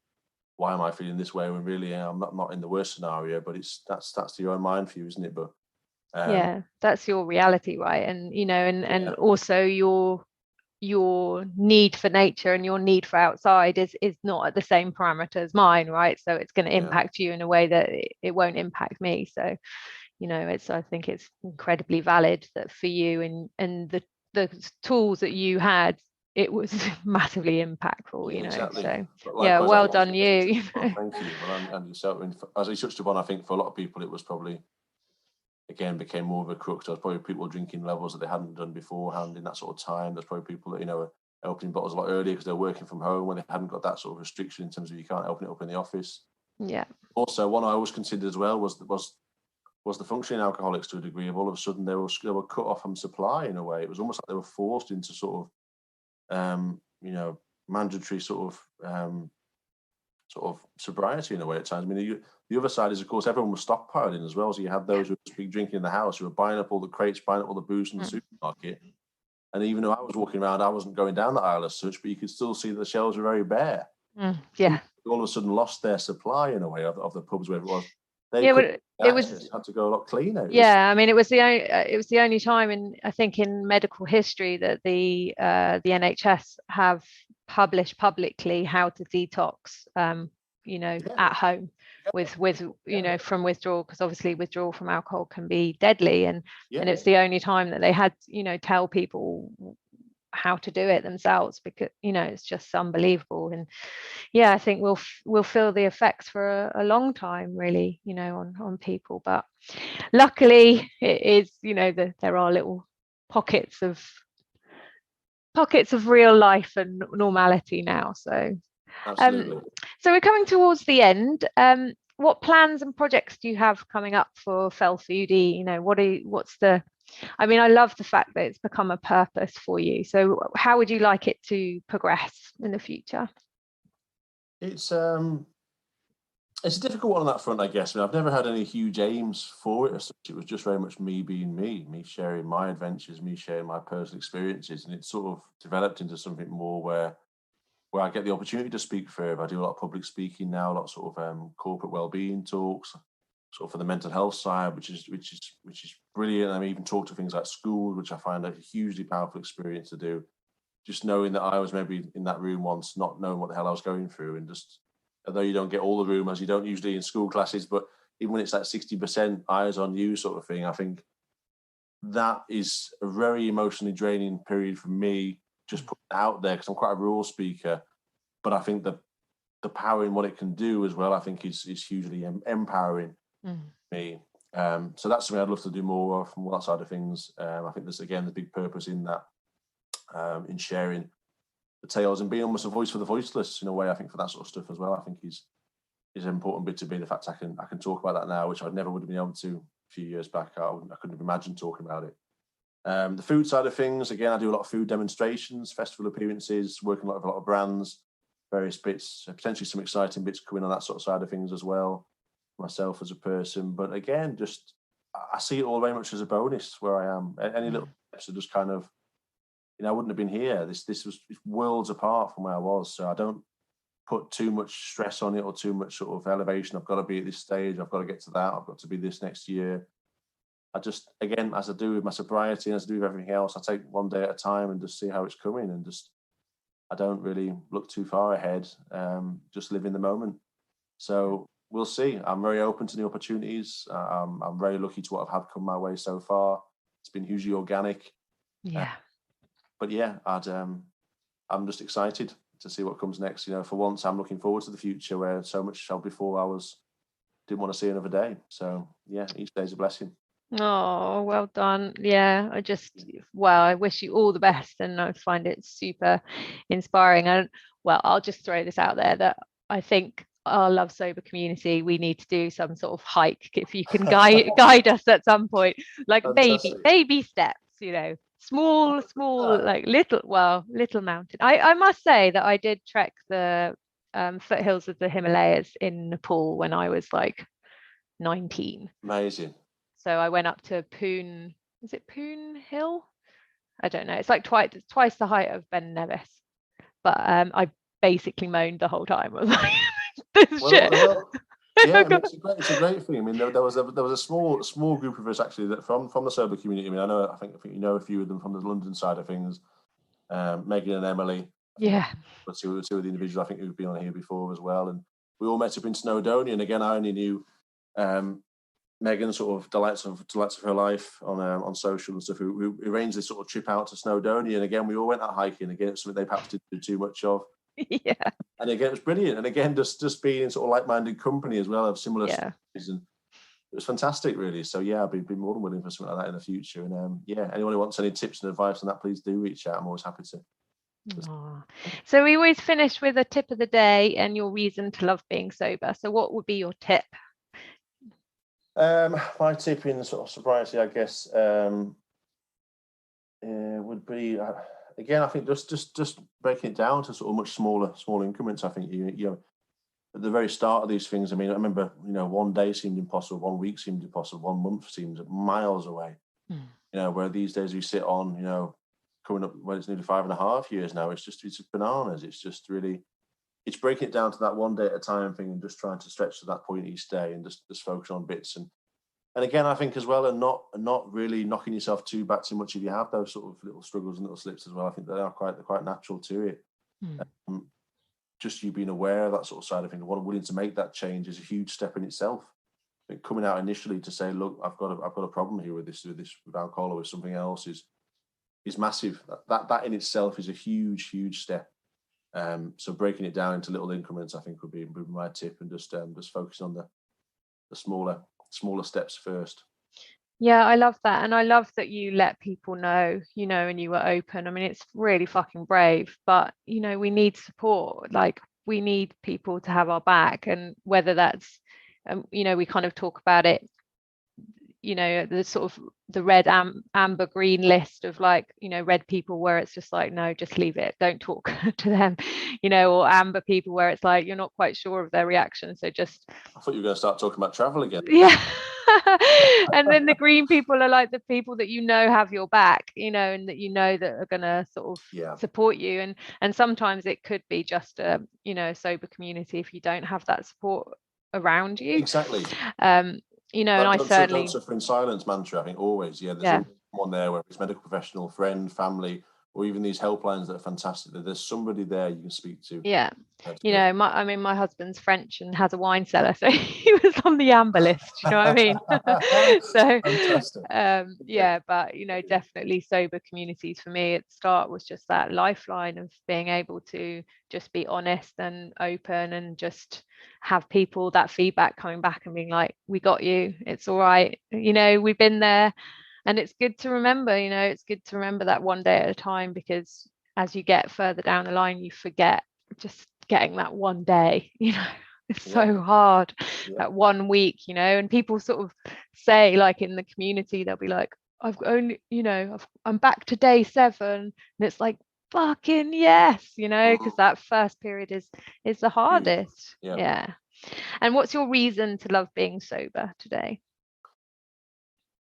S3: Why am I feeling this way when really I'm not in the worst scenario? But that's your own mind view, isn't it? But
S2: that's your reality, right? And and also your need for nature and your need for outside is not at the same parameter as mine, right? So it's going to impact you in a way that it won't impact me. So I think it's incredibly valid that for you and the tools that you had, it was massively impactful.
S3: Exactly.
S2: So
S3: well
S2: done you.
S3: Well, thank you. Well, and yourself, as I touched upon, I think for a lot of people it was probably, again, became more of a crux. There was probably people drinking levels that they hadn't done beforehand in that sort of time. There's probably people that are opening bottles a lot earlier because they're working from home when they hadn't got that sort of restriction in terms of you can't open it up in the office. Also, one I always considered as well was the functioning alcoholics to a degree. Of all of a sudden they were cut off from supply in a way. It was almost like they were forced into sort of mandatory sort of sobriety in a way at times. I mean, the other side is, of course, everyone was stockpiling as well. So you had those who were drinking in the house, who were buying up all the crates, buying up all the booze from the supermarket. And even though I was walking around, I wasn't going down the aisle as such, but you could still see the shelves were very bare.
S2: Yeah.
S3: All of a sudden lost their supply in a way of the pubs, wherever it was. But
S2: it was
S3: had to go a lot cleaner.
S2: I mean, it was the only time I think in medical history that the NHS have published publicly how to detox at home with from withdrawal, because obviously withdrawal from alcohol can be deadly, and it's the only time that they had tell people how to do it themselves, because it's just unbelievable. And I think we'll feel the effects for a long time, really, on people. But luckily it is, there are little pockets of real life and normality now. So
S3: absolutely.
S2: So we're coming towards the end. What plans and projects do you have coming up for Fell Foodie? I mean, I love the fact that it's become a purpose for you. So how would you like it to progress in the future?
S3: It's a difficult one on that front, I guess. I mean, I've never had any huge aims for it. It was just very much me being me sharing my adventures, me sharing my personal experiences, and it sort of developed into something more where I get the opportunity to speak further. I do a lot of public speaking now, a lot of sort of corporate well-being talks, sort of for the mental health side, which is brilliant. I mean, even talk to things like schools, which I find a hugely powerful experience to do. Just knowing that I was maybe in that room once, not knowing what the hell I was going through, and just, although you don't get all the room as you don't usually in school classes, but even when it's like 60% eyes on you sort of thing, I think that is a very emotionally draining period for me, just putting it out there, because I'm quite a raw speaker. But I think the power in what it can do as well, I think is hugely empowering me. So that's something I'd love to do more of from that side of things. I think there's, again, the big purpose in that, in sharing the tales and being almost a voice for the voiceless in a way. I think for that sort of stuff as well, I think is an important bit to be. The fact I can talk about that now, which I never would have been able to a few years back. I couldn't have imagined talking about it. The food side of things, again, I do a lot of food demonstrations, festival appearances, working with a lot of brands, various bits, potentially some exciting bits coming on that sort of side of things as well, myself as a person. But again, just I see it all very much as a bonus where I am. Any little steps are just kind of, I wouldn't have been here. This was worlds apart from where I was. So I don't put too much stress on it or too much sort of elevation. I've got to be at this stage. I've got to get to that. I've got to be this next year. I just, again, as I do with my sobriety and as I do with everything else, I take one day at a time and just see how it's coming, and just, I don't really look too far ahead, just live in the moment. So we'll see. I'm very open to new opportunities. I'm very lucky to what I've had come my way so far. It's been hugely organic.
S2: Yeah.
S3: But yeah, I'm just excited to see what comes next. For once, I'm looking forward to the future, where so much before I didn't want to see another day. So yeah, each day is a blessing.
S2: Oh, well done. Yeah, I wish you all the best, and I find it super inspiring. And well, I'll just throw this out there that I think our Love Sober community, we need to do some sort of hike if you can guide us at some point, like
S3: Fantastic.
S2: baby steps, small, like little mountain. I must say that I did trek the foothills of the Himalayas in Nepal when I was like 19.
S3: Amazing.
S2: So I went up to Poon, is it Poon Hill? I don't know. It's like twice the height of Ben Nevis. But I basically moaned the whole time. I was like, this shit.
S3: Yeah, I mean, it's a great thing. I mean, there was a small group of us actually that from the sober community. I mean, I think you know a few of them from the London side of things. Megan and Emily.
S2: Yeah.
S3: Two of the individuals I think who've been on here before as well, and we all met up in Snowdonia. And again, I only knew Megan, sort of delights of her life on social and stuff. We arranged this sort of trip out to Snowdonia, and again we all went out hiking. Again, it's something they perhaps didn't do too much of.
S2: Yeah.
S3: And again, it was brilliant. And again, just being in sort of like-minded company as well, of similar stories, and it was fantastic, really. So yeah, I'd be more than willing for something like that in the future. And yeah, anyone who wants any tips and advice on that, please do reach out. I'm always happy to.
S2: Aww. So we always finish with a tip of the day and your reason to love being sober. So what would be your tip?
S3: My tip in sort of sobriety, I guess, would be again, I think just breaking it down to sort of much smaller increments. I think you know at the very start of these things. I mean, I remember one day seemed impossible, 1 week seemed impossible, 1 month seemed miles away. Where these days we sit on coming up when it's nearly 5.5 years now. It's bananas. It's just really. It's breaking it down to that 1 day at a time thing and just trying to stretch to that point each day and just focus on bits. And again, I think as well, and not really knocking yourself too much if you have those sort of little struggles and little slips as well. I think they're quite natural to it. Just you being aware of that sort of side of things, willing to make that change is a huge step in itself. I think coming out initially to say, look, I've got a problem here with this with alcohol or with something else is massive. That in itself is a huge step. So breaking it down into little increments, I think would be my tip, and just focusing on the smaller steps first.
S2: Yeah, I love that. And I love that you let people know, and you were open. I mean, it's really fucking brave, but we need support. Like, we need people to have our back. And whether that's we kind of talk about it, the sort of the red, amber, green list of like, red people where it's just like, no, just leave it, don't talk to them, or amber people where it's like, you're not quite sure of their reaction, so just.
S3: I thought you were going to start talking about travel again.
S2: Yeah. And then the green people are like the people that have your back, and that that are going to sort of support you. And sometimes it could be just a sober community if you don't have that support around you.
S3: Exactly.
S2: And I certainly
S3: don't suffer in silence mantra. I think always, there's someone there, whether it's medical professional, friend, family, or even these helplines that are fantastic. That there's somebody there you can speak to.
S2: Yeah, my husband's French and has a wine cellar, so he was on the amber list. You know what I mean? So,
S3: fantastic.
S2: But definitely sober communities for me at the start was just that lifeline of being able to just be honest and open and just have people, that feedback coming back and being like, we got you, it's all right, we've been there. And it's good to remember, it's good to remember that 1 day at a time, because as you get further down the line, you forget just getting that 1 day, it's so hard, that 1 week, and people sort of say, like in the community, they'll be like, I've only, I'm back to day 7, and it's like, fucking yes, because that first period is the hardest. Yeah. And what's your reason to love being sober today?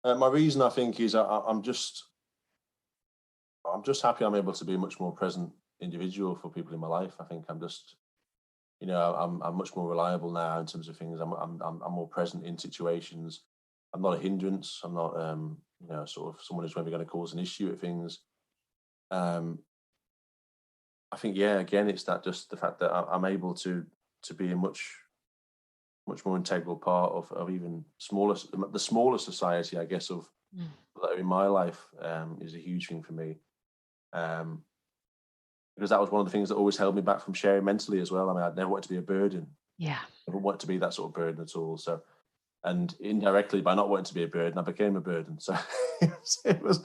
S3: My reason, I think, is I'm just happy I'm able to be a much more present individual for people in my life. I think I'm just, I'm much more reliable now in terms of things. I'm more present in situations. I'm not a hindrance. I'm not, sort of someone who's maybe going to cause an issue at things. I think, again, it's that just the fact that I'm able to be a much more integral part of even the smaller society, I guess, of that are in my life, is a huge thing for me. Because that was one of the things that always held me back from sharing mentally as well. I mean, I'd never wanted to be a burden.
S2: Yeah.
S3: I never wanted to be that sort of burden at all. So And indirectly, by not wanting to be a burden, I became a burden. So it was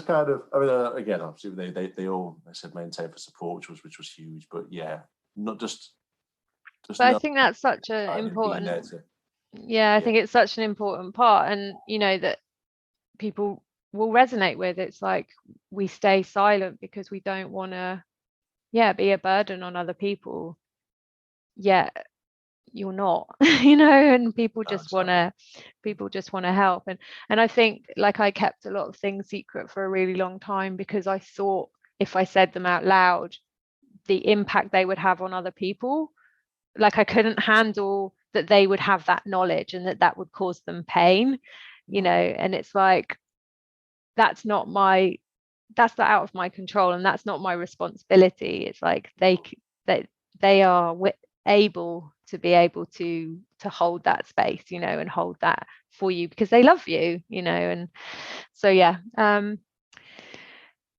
S3: kind of. I mean, again, obviously they all said maintain for support, which was huge. But yeah, not just.
S2: But I think that's such an important. Yeah, I think it's such an important part, and that people will resonate with. It's like we stay silent because we don't want to, be a burden on other people. Yet you're not, and people just want to help. And I think, like, I kept a lot of things secret for a really long time because I thought if I said them out loud, the impact they would have on other people, like I couldn't handle that they would have that knowledge and that would cause them pain, and it's like that's not out of my control, and that's not my responsibility. It's like they are able to hold that space, and hold that for you because they love you, and so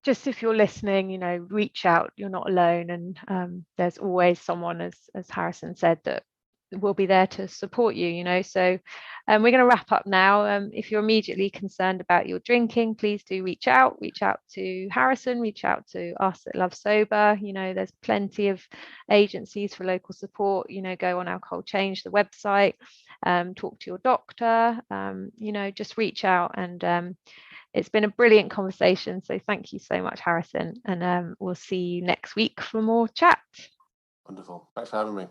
S2: just if you're listening, reach out. You're not alone, and there's always someone, as Harrison said, that will be there to support you, so we're going to wrap up now. If you're immediately concerned about your drinking, please do reach out to Harrison, reach out to us at Love Sober. There's plenty of agencies for local support. Go on Alcohol Change, the website, talk to your doctor, just reach out. And it's been a brilliant conversation, so thank you so much, Harrison, and we'll see you next week for more chat.
S3: Wonderful. Thanks for having me.